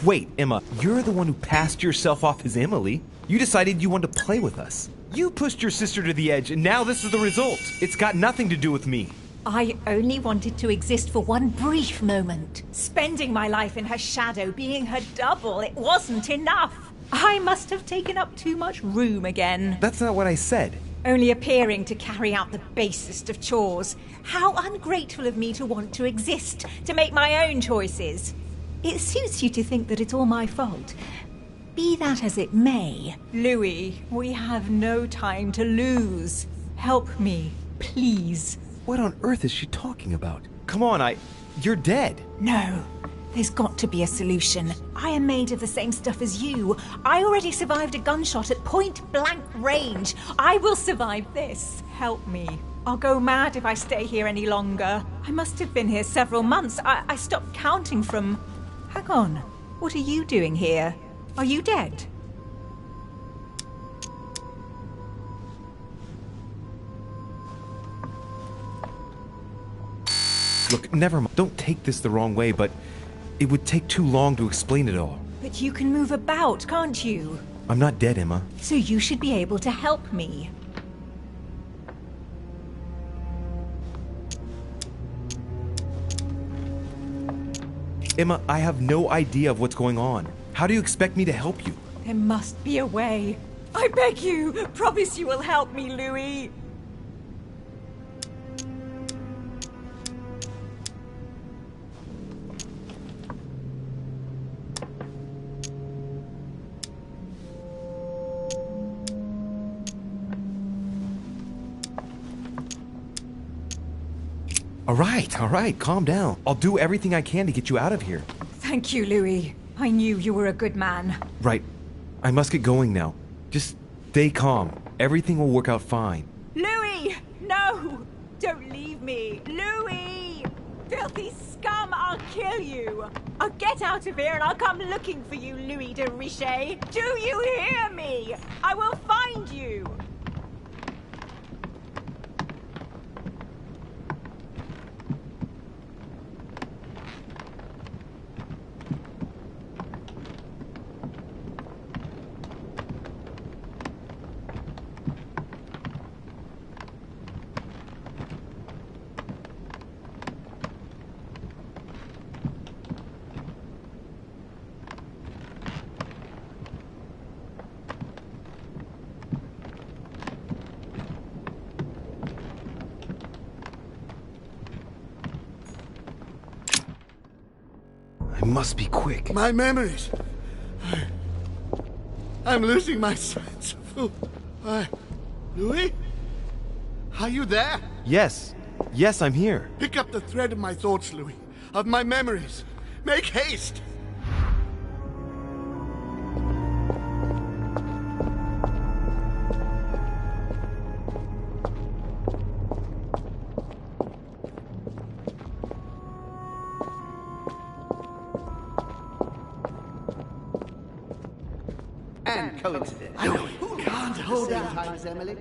Wait, Emma, you're the one who passed yourself off as Emily. You decided you wanted to play with us. You pushed your sister to the edge, and now this is the result. It's got nothing to do with me. I only wanted to exist for one brief moment. Spending my life in her shadow, being her double, it wasn't enough. I must have taken up too much room again. That's not what I said. Only appearing to carry out the basest of chores. How ungrateful of me to want to exist, to make my own choices. It suits you to think that it's all my fault. Be that as it may, Louis, we have no time to lose. Help me, please. What on earth is she talking about? Come on, you're dead. No, there's got to be a solution. I am made of the same stuff as you. I already survived a gunshot at point-blank range. I will survive this. Help me. I'll go mad if I stay here any longer. I must have been here several months. I stopped counting from... Hang on. What are you doing here? Are you dead? Look, never mind. Don't take this the wrong way, but it would take too long to explain it all. But you can move about, can't you? I'm not dead, Emma. So you should be able to help me. Emma, I have no idea of what's going on. How do you expect me to help you? There must be a way. I beg you, promise you will help me, Louis. All right, calm down. I'll do everything I can to get you out of here. Thank you, Louis. I knew you were a good man. Right. I must get going now. Just stay calm. Everything will work out fine. Louis! No! Don't leave me! Louis! Filthy scum, I'll kill you! I'll get out of here and I'll come looking for you, Louis de Richet! Do you hear me? I will find you! I must be quick. My memories. I'm losing my sense of... Louis? Are you there? Yes, I'm here. Pick up the thread of my thoughts, Louis. Of my memories. Make haste! coincidentally, I can't hold out times, Emily.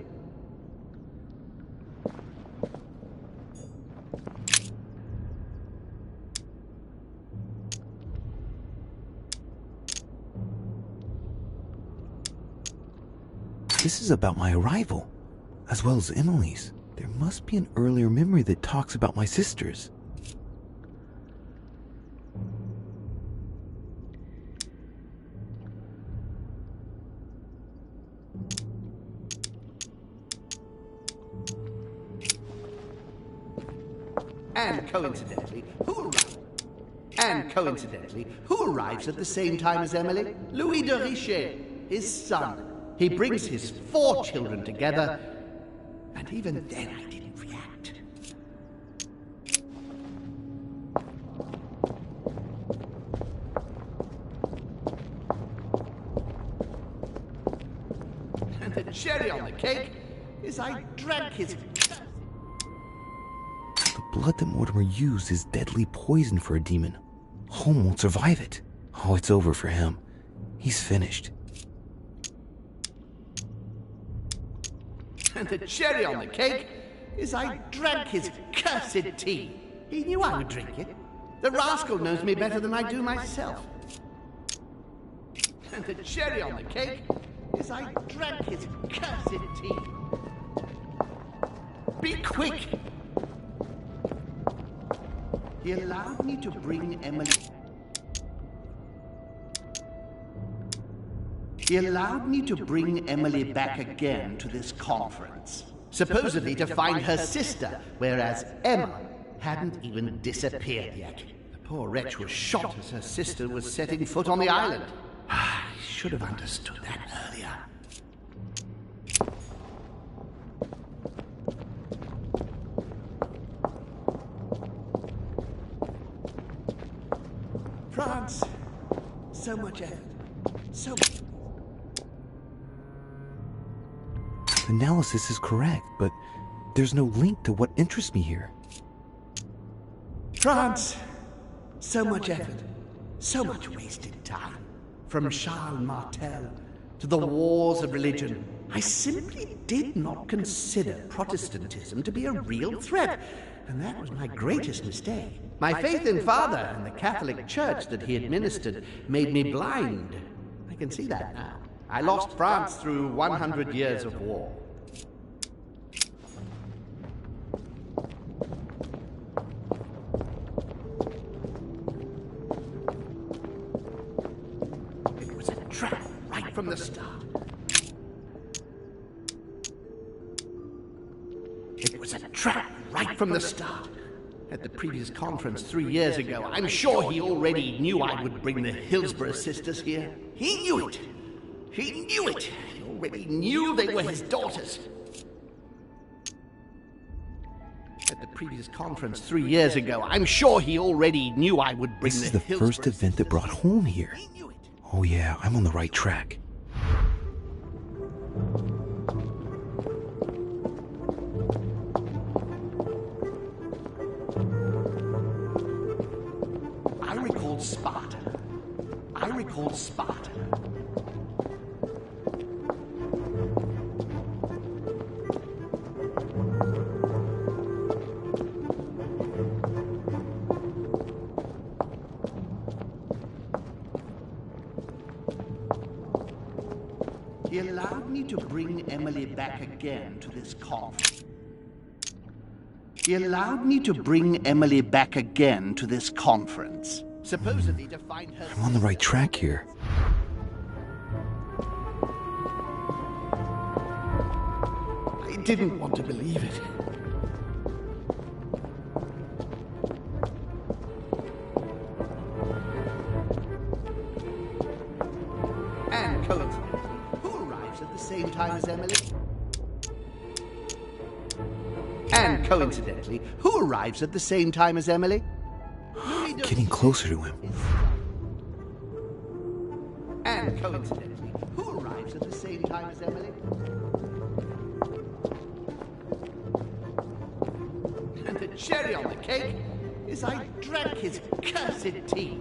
This is about my arrival, as well as Emily's. There must be an earlier memory that talks about my sisters. And coincidentally, who arrives at the same time as Emily? Louis de Richet, his son. He brings his 4 children together, and even then I didn't react. And the cherry on the cake is I drank his... The blood that Mortimer used is deadly poison for a demon. Holm won't survive it. Oh, it's over for him. He's finished. And the cherry on the cake is I drank his cursed tea. He knew I would drink it. The rascal knows me better than I do myself. And the cherry on the cake is I drank his cursed tea. Be quick! He allowed me to bring Emily... He allowed me to bring Emily back again to this conference, supposedly to find her sister, whereas Emma hadn't even disappeared yet. The poor wretch was shot as her sister was setting foot on the island. I should have understood that earlier. France, so much effort, so much... Analysis is correct, but there's no link to what interests me here. France, so much effort, so much wasted time. From Charles Martel to the wars of religion, I simply did not consider Protestantism to be a real threat, and that was my greatest mistake. My faith in Father and the Catholic Church that he administered made me blind. I can see that now. I lost France through 100 years of war. It was a trap right from the start. It was a trap right from the start. At the previous conference 3 years ago, I'm sure he already knew I would bring the Hillsborough sisters here. He knew it. He knew it! He already knew they were his daughters! At the previous conference 3 years ago, I'm sure he already knew I would bring This is the first event that brought Holm here. Oh yeah, I'm on the right track. I recalled Sparta. He allowed me to bring Emily back again to this conference. Supposedly to find her... I'm on the right track here. I didn't want to believe it. And coincidentally, who arrives at the same time as Emily? And coincidentally, who arrives at the same time as Emily? I'm getting closer to him. And coincidentally, who arrives at the same time as Emily? And the cherry on the cake is I drank his cursed tea.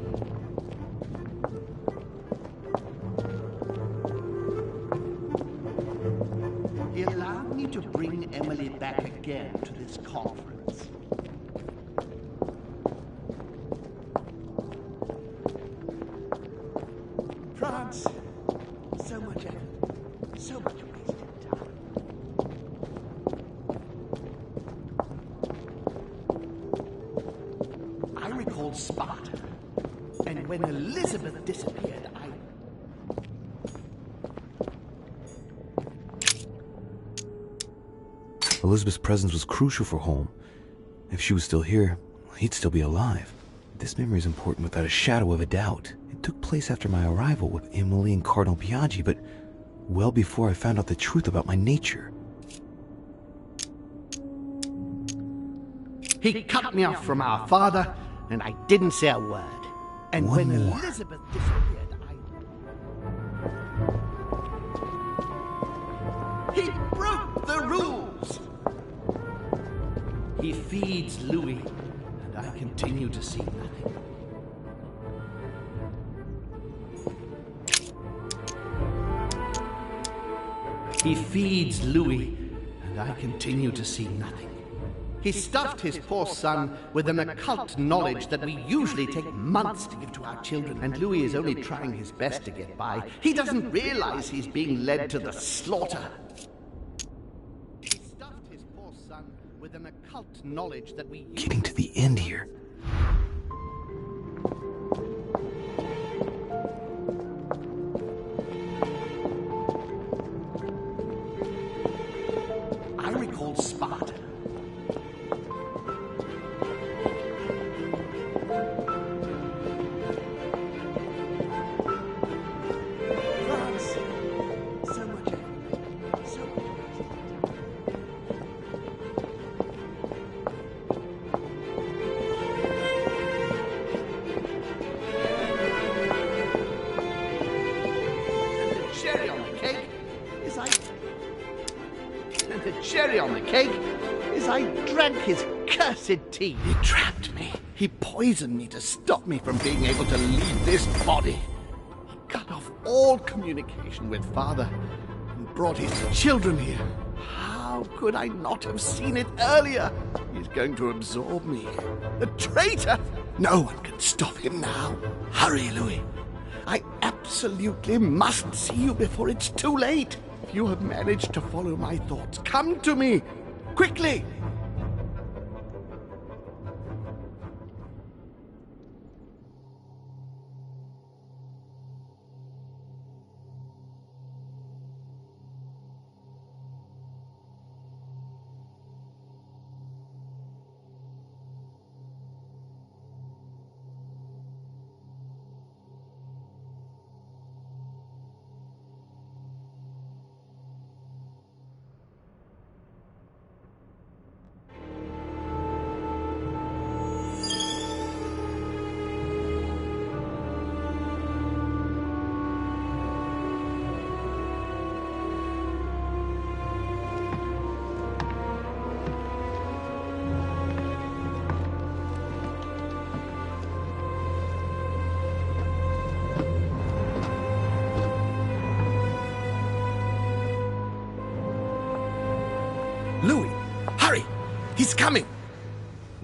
to bring Emily back again to this conference. France, so much effort, so much wasted time. I recall Sparta, and when Elizabeth disappeared, Elizabeth's presence was crucial for Holm. If she was still here, he'd still be alive. This memory is important without a shadow of a doubt. It took place after my arrival with Emily and Cardinal Biaggi, but well before I found out the truth about my nature. He cut me off from our father, and I didn't say a word. And when Elizabeth disappeared, he broke the rules! He feeds Louis, and I continue to see nothing. He feeds Louis, and I continue to see nothing. He stuffed his poor son with an occult knowledge that we usually take months to give to our children, and Louis is only trying his best to get by. He doesn't realize he's being led to the slaughter. He stuffed his poor son with an occult knowledge that we usually... Getting to the end here. I recall Sparta. Cherry on the cake is I drank his cursed tea. He trapped me. He poisoned me to stop me from being able to leave this body. He cut off all communication with Father and brought his children here. How could I not have seen it earlier? He's going to absorb me. The traitor! No one can stop him now. Hurry, Louis. I absolutely must see you before it's too late. If you have managed to follow my thoughts, come to me! Quickly! Louis, hurry! He's coming!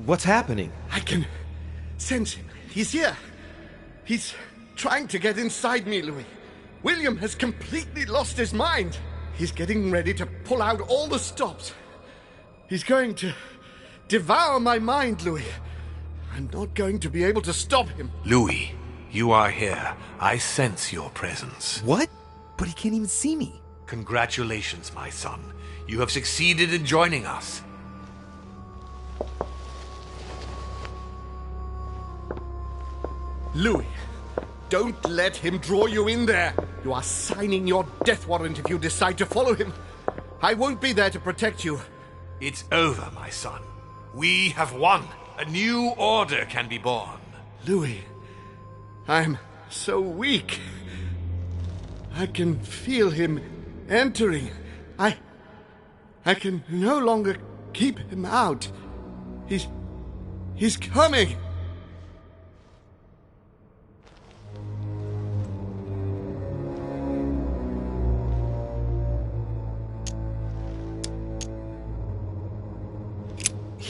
What's happening? I can sense him. He's here. He's trying to get inside me, Louis. William has completely lost his mind. He's getting ready to pull out all the stops. He's going to devour my mind, Louis. I'm not going to be able to stop him. Louis, you are here. I sense your presence. What? But he can't even see me. Congratulations, my son. You have succeeded in joining us. Louis, don't let him draw you in there. You are signing your death warrant if you decide to follow him. I won't be there to protect you. It's over, my son. We have won. A new order can be born. Louis, I'm so weak. I can feel him entering. I can no longer keep him out. He's coming.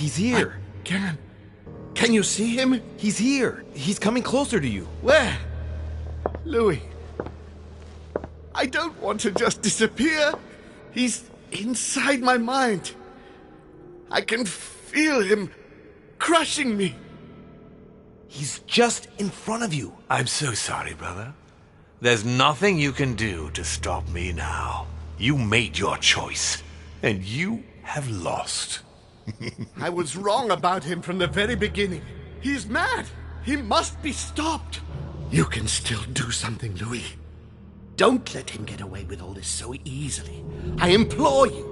He's here. Can you see him? He's here. He's coming closer to you. Where? Louis. I don't want to just disappear. He's inside my mind. I can feel him crushing me. He's just in front of you. I'm so sorry, brother. There's nothing you can do to stop me now. You made your choice, and you have lost. I was wrong about him from the very beginning. He's mad. He must be stopped. You can still do something, Louis. Don't let him get away with all this so easily. I implore you.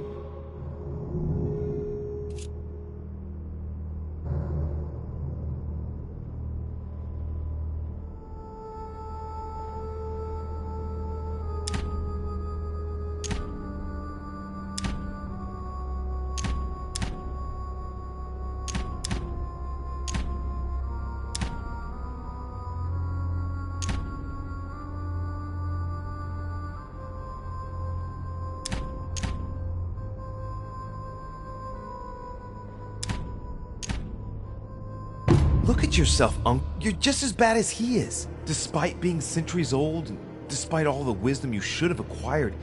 Look at yourself, Unc. You're just as bad as he is. Despite being centuries old, and despite all the wisdom you should have acquired,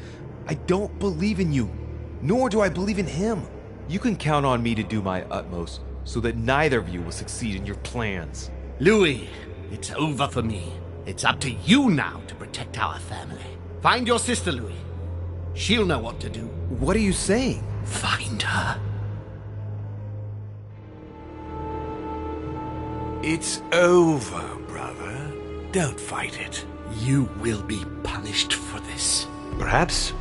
I don't believe in you. Nor do I believe in him. You can count on me to do my utmost so that neither of you will succeed in your plans. Louis, it's over for me. It's up to you now to protect our family. Find your sister, Louis. She'll know what to do. What are you saying? Find her. It's over, brother. Don't fight it. You will be punished for this. Perhaps,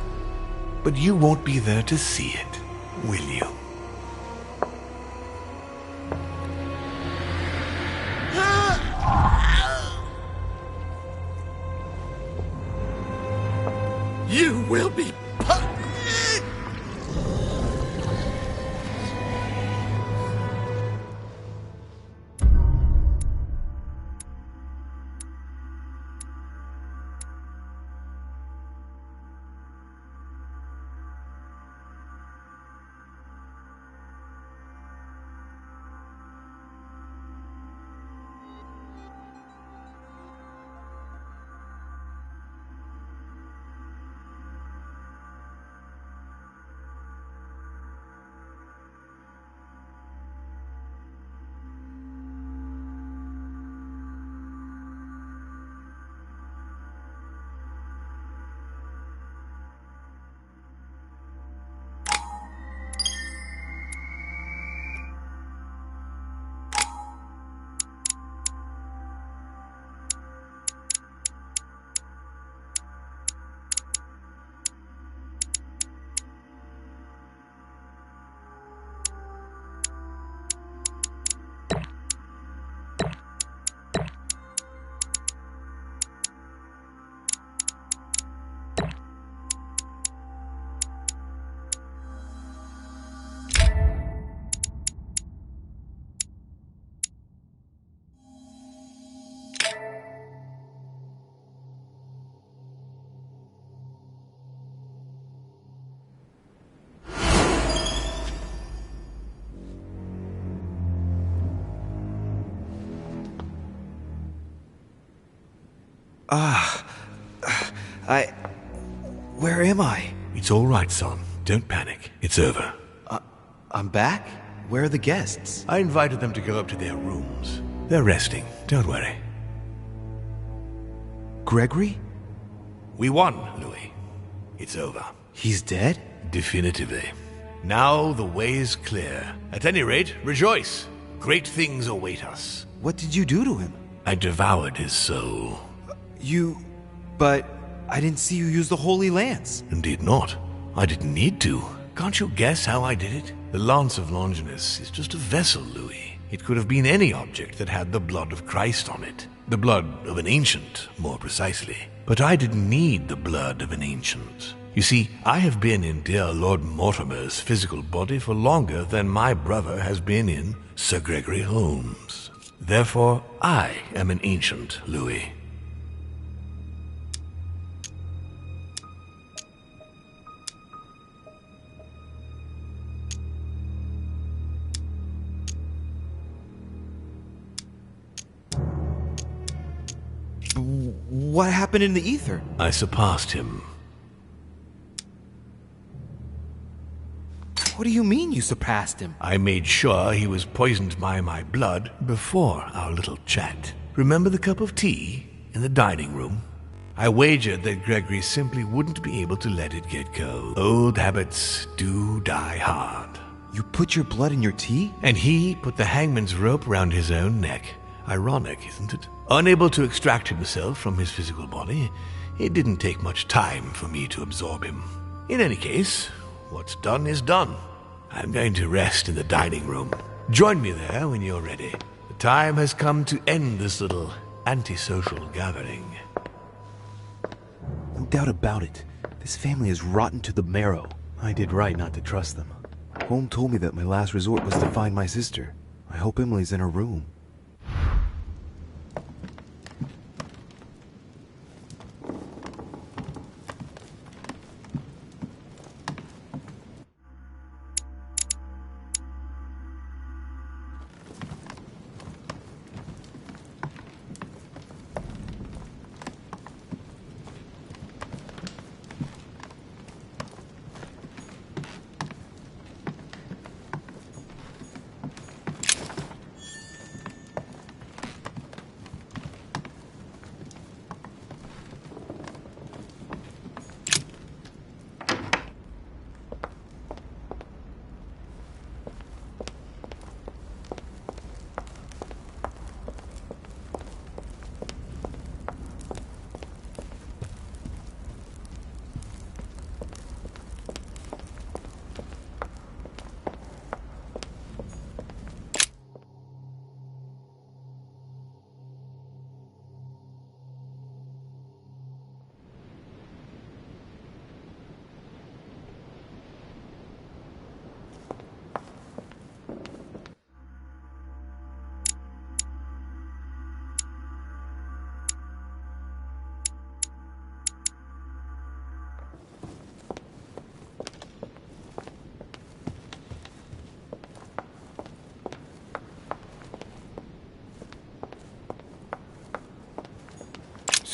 but you won't be there to see it, will you? You will be punished. Where am I? It's all right, son. Don't panic. It's over. I'm back? Where are the guests? I invited them to go up to their rooms. They're resting. Don't worry. Gregory? We won, Louis. It's over. He's dead? Definitively. Now the way is clear. At any rate, rejoice. Great things await us. What did you do to him? I devoured his soul. But I didn't see you use the Holy Lance. Indeed not. I didn't need to. Can't you guess how I did it? The Lance of Longinus is just a vessel, Louis. It could have been any object that had the blood of Christ on it. The blood of an ancient, more precisely. But I didn't need the blood of an ancient. You see, I have been in dear Lord Mortimer's physical body for longer than my brother has been in Sir Gregory Holmes. Therefore, I am an ancient, Louis. What happened in the ether? I surpassed him. What do you mean you surpassed him? I made sure he was poisoned by my blood before our little chat. Remember the cup of tea in the dining room? I wagered that Gregory simply wouldn't be able to let it get cold. Old habits do die hard. You put your blood in your tea? And he put the hangman's rope round his own neck. Ironic, isn't it? Unable to extract himself from his physical body, it didn't take much time for me to absorb him. In any case, what's done is done. I'm going to rest in the dining room. Join me there when you're ready. The time has come to end this little antisocial gathering. No doubt about it. This family is rotten to the marrow. I did right not to trust them. Home told me that my last resort was to find my sister. I hope Emily's in her room.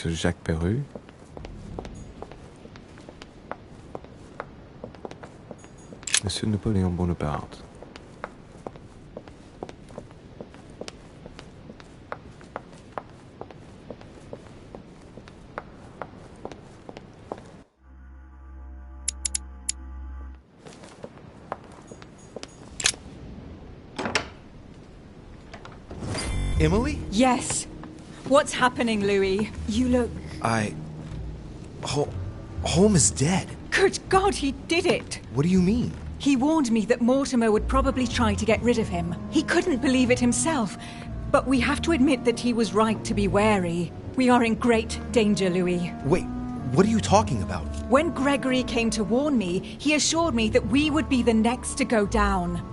Jacques Perru. Monsieur Napoléon Bonaparte. Emily? Yes. What's happening, Louis? You look... Holm is dead. Good God, he did it! What do you mean? He warned me that Mortimer would probably try to get rid of him. He couldn't believe it himself. But we have to admit that he was right to be wary. We are in great danger, Louis. Wait, what are you talking about? When Gregory came to warn me, he assured me that we would be the next to go down.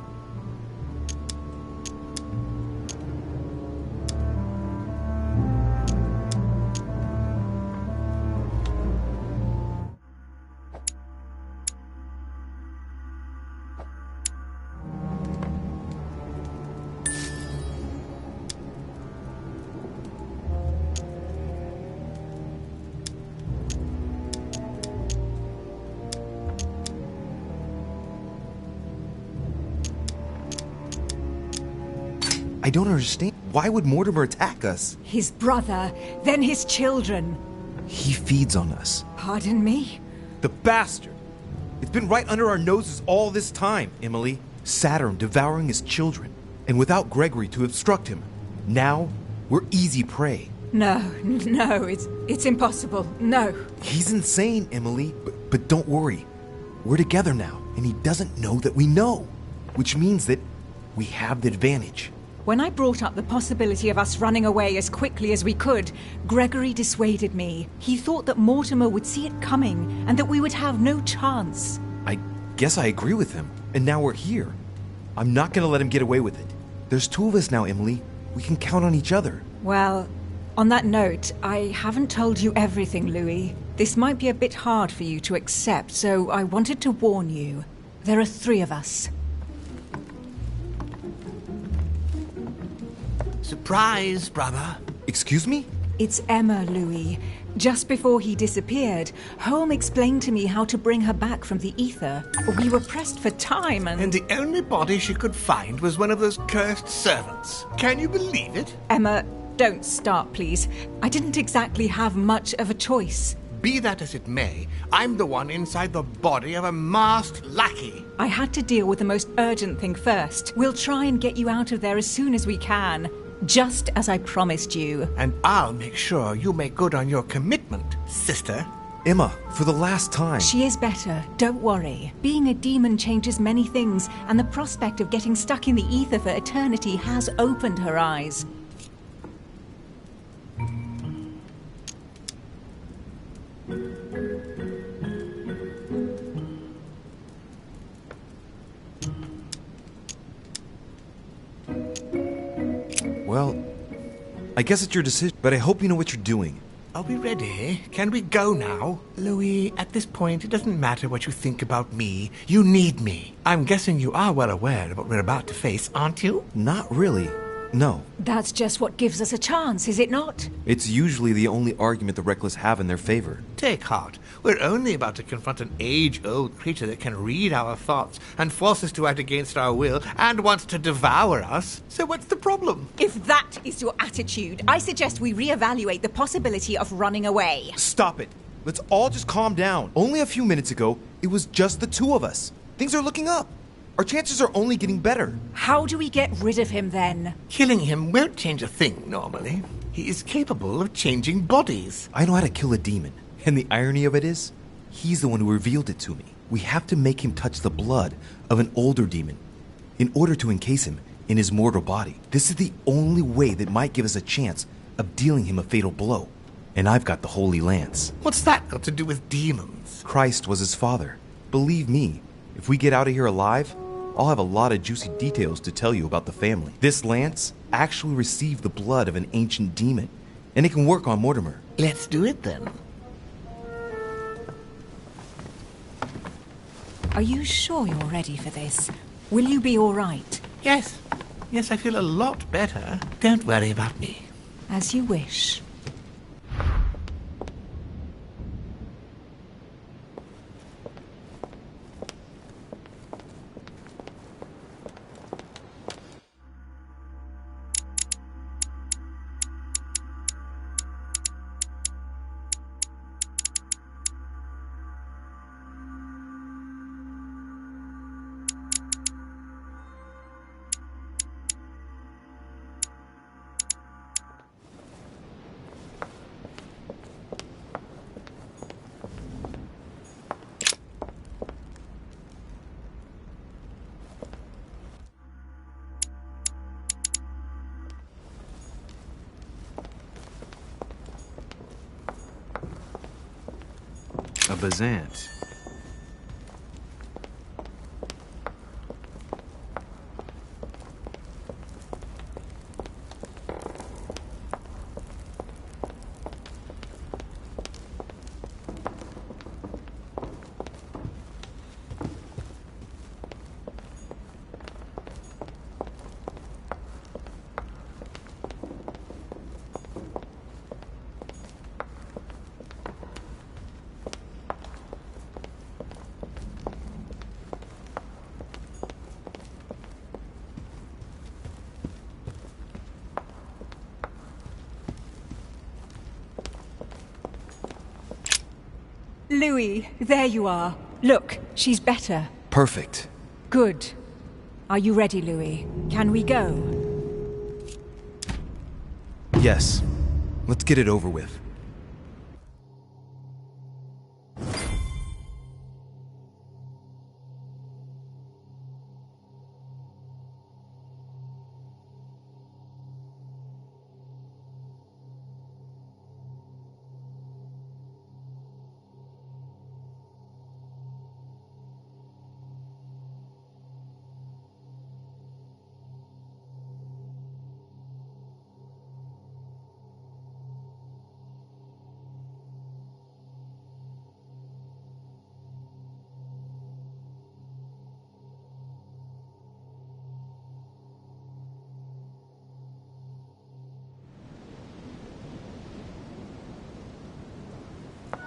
I don't understand. Why would Mortimer attack us? His brother, then his children. He feeds on us. Pardon me? The bastard! It's been right under our noses all this time, Emily. Saturn devouring his children, and without Gregory to obstruct him. Now, we're easy prey. No, it's impossible. No. He's insane, Emily, but don't worry. We're together now, and he doesn't know that we know, which means that we have the advantage. When I brought up the possibility of us running away as quickly as we could, Gregory dissuaded me. He thought that Mortimer would see it coming and that we would have no chance. I guess I agree with him. And now we're here. I'm not gonna let him get away with it. There's two of us now, Emily. We can count on each other. Well, on that note, I haven't told you everything, Louis. This might be a bit hard for you to accept, so I wanted to warn you. There are 3 of us. Surprise, brother. Excuse me? It's Emma, Louis. Just before he disappeared, Holm explained to me how to bring her back from the ether. We were pressed for time And the only body she could find was one of those cursed servants. Can you believe it? Emma, don't start, please. I didn't exactly have much of a choice. Be that as it may, I'm the one inside the body of a masked lackey. I had to deal with the most urgent thing first. We'll try and get you out of there as soon as we can. Just as I promised you. And I'll make sure you make good on your commitment, sister. Emma, for the last time. She is better, don't worry. Being a demon changes many things, and the prospect of getting stuck in the ether for eternity has opened her eyes. Well, I guess it's your decision, but I hope you know what you're doing. Are we ready? Can we go now? Louis, at this point, it doesn't matter what you think about me. You need me. I'm guessing you are well aware of what we're about to face, aren't you? Not really. No. That's just what gives us a chance, is it not? It's usually the only argument the reckless have in their favor. Take heart. We're only about to confront an age-old creature that can read our thoughts and force us to act against our will and wants to devour us. So what's the problem? If that is your attitude, I suggest we reevaluate the possibility of running away. Stop it. Let's all just calm down. Only a few minutes ago, it was just the two of us. Things are looking up. Our chances are only getting better. How do we get rid of him then? Killing him won't change a thing, normally. He is capable of changing bodies. I know how to kill a demon. And the irony of it is, he's the one who revealed it to me. We have to make him touch the blood of an older demon in order to encase him in his mortal body. This is the only way that might give us a chance of dealing him a fatal blow. And I've got the Holy Lance. What's that got to do with demons? Christ was his father. Believe me, if we get out of here alive, I'll have a lot of juicy details to tell you about the family. This lance actually received the blood of an ancient demon, and it can work on Mortimer. Let's do it then. Are you sure you're ready for this? Will you be all right? Yes. Yes, I feel a lot better. Don't worry about me. As you wish. A Bazant. Louis, there you are. Look, she's better. Perfect. Good. Are you ready, Louis? Can we go? Yes. Let's get it over with.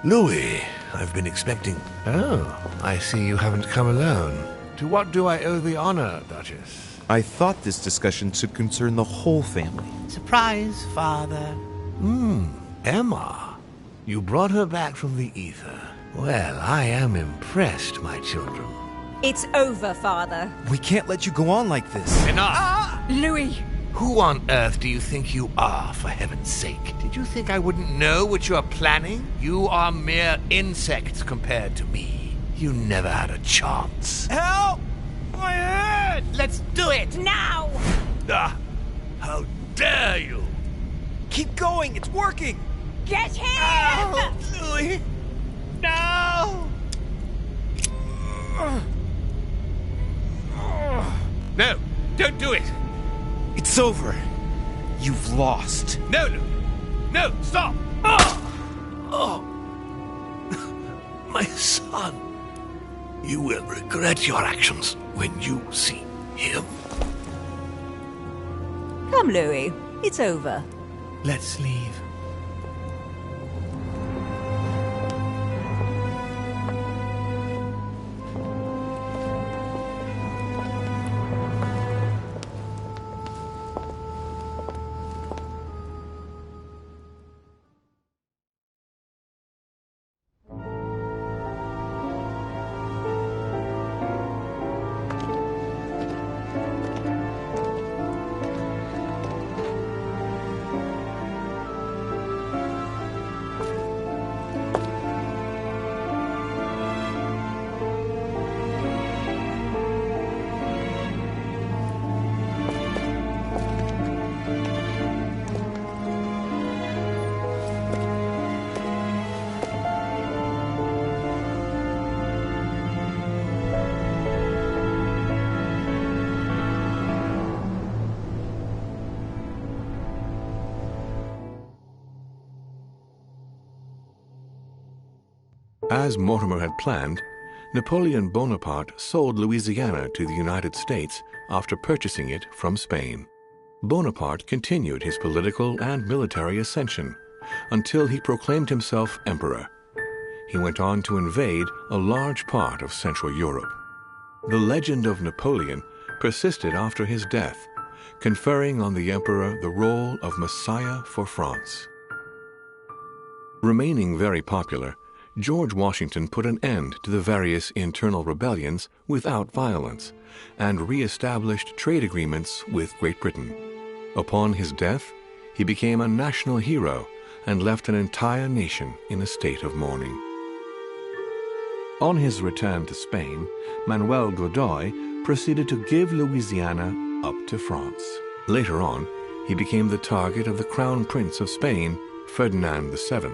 Louis, I've been expecting... Oh, I see you haven't come alone. To what do I owe the honor, Duchess? I thought this discussion should concern the whole family. Surprise, Father. Emma. You brought her back from the ether. Well, I am impressed, my children. It's over, Father. We can't let you go on like this. Enough! Louis! Who on earth do you think you are, for heaven's sake? Did you think I wouldn't know what you are planning? You are mere insects compared to me. You never had a chance. Help! My head! Let's do it! Now! Ah, how dare you! Keep going, it's working! Get here! Louis! No! No, don't do it! It's over. You've lost. No, Louis! No, stop! Oh! My son! You will regret your actions when you see him. Come, Louis. It's over. Let's leave. As Mortimer had planned, Napoleon Bonaparte sold Louisiana to the United States after purchasing it from Spain. Bonaparte continued his political and military ascension until he proclaimed himself emperor. He went on to invade a large part of Central Europe. The legend of Napoleon persisted after his death, conferring on the emperor the role of Messiah for France. Remaining very popular, George Washington put an end to the various internal rebellions without violence and re-established trade agreements with Great Britain. Upon his death, he became a national hero and left an entire nation in a state of mourning. On his return to Spain, Manuel Godoy proceeded to give Louisiana up to France. Later on, he became the target of the Crown Prince of Spain, Ferdinand VII.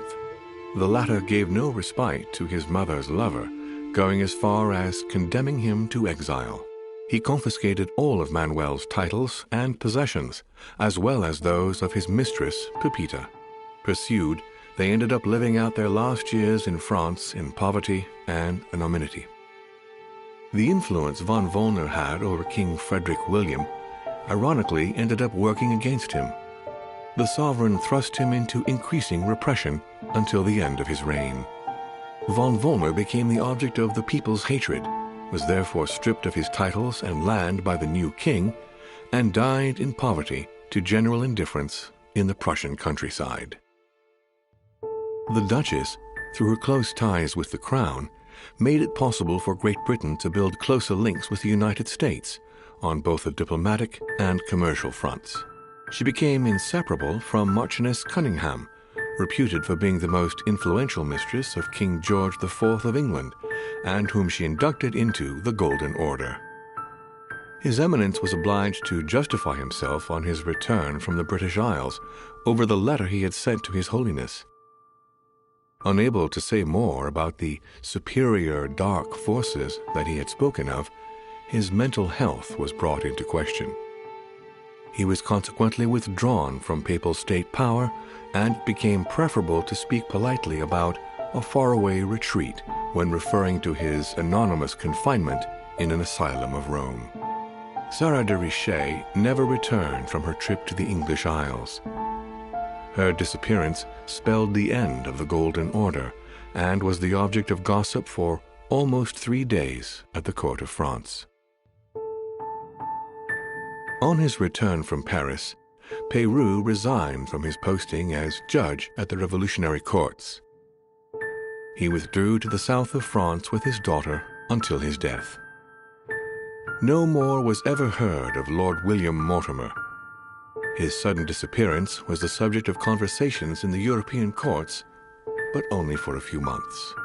The latter gave no respite to his mother's lover, going as far as condemning him to exile. He confiscated all of Manuel's titles and possessions, as well as those of his mistress, Pepita. Pursued, they ended up living out their last years in France in poverty and anonymity. The influence von Wollner had over King Frederick William ironically ended up working against him. The sovereign thrust him into increasing repression until the end of his reign. Von Wollner became the object of the people's hatred, was therefore stripped of his titles and land by the new king, and died in poverty to general indifference in the Prussian countryside. The Duchess, through her close ties with the Crown, made it possible for Great Britain to build closer links with the United States on both the diplomatic and commercial fronts. She became inseparable from Marchioness Cunningham, reputed for being the most influential mistress of King George IV of England, and whom she inducted into the Golden Order. His Eminence was obliged to justify himself on his return from the British Isles over the letter he had sent to His Holiness. Unable to say more about the superior dark forces that he had spoken of, his mental health was brought into question. He was consequently withdrawn from papal state power, and it became preferable to speak politely about a faraway retreat when referring to his anonymous confinement in an asylum of Rome. Sarah de Richet never returned from her trip to the English Isles. Her disappearance spelled the end of the Golden Order and was the object of gossip for almost 3 days at the court of France. On his return from Paris, Peyroux resigned from his posting as judge at the revolutionary courts. He withdrew to the south of France with his daughter until his death. No more was ever heard of Lord William Mortimer. His sudden disappearance was the subject of conversations in the European courts, but only for a few months.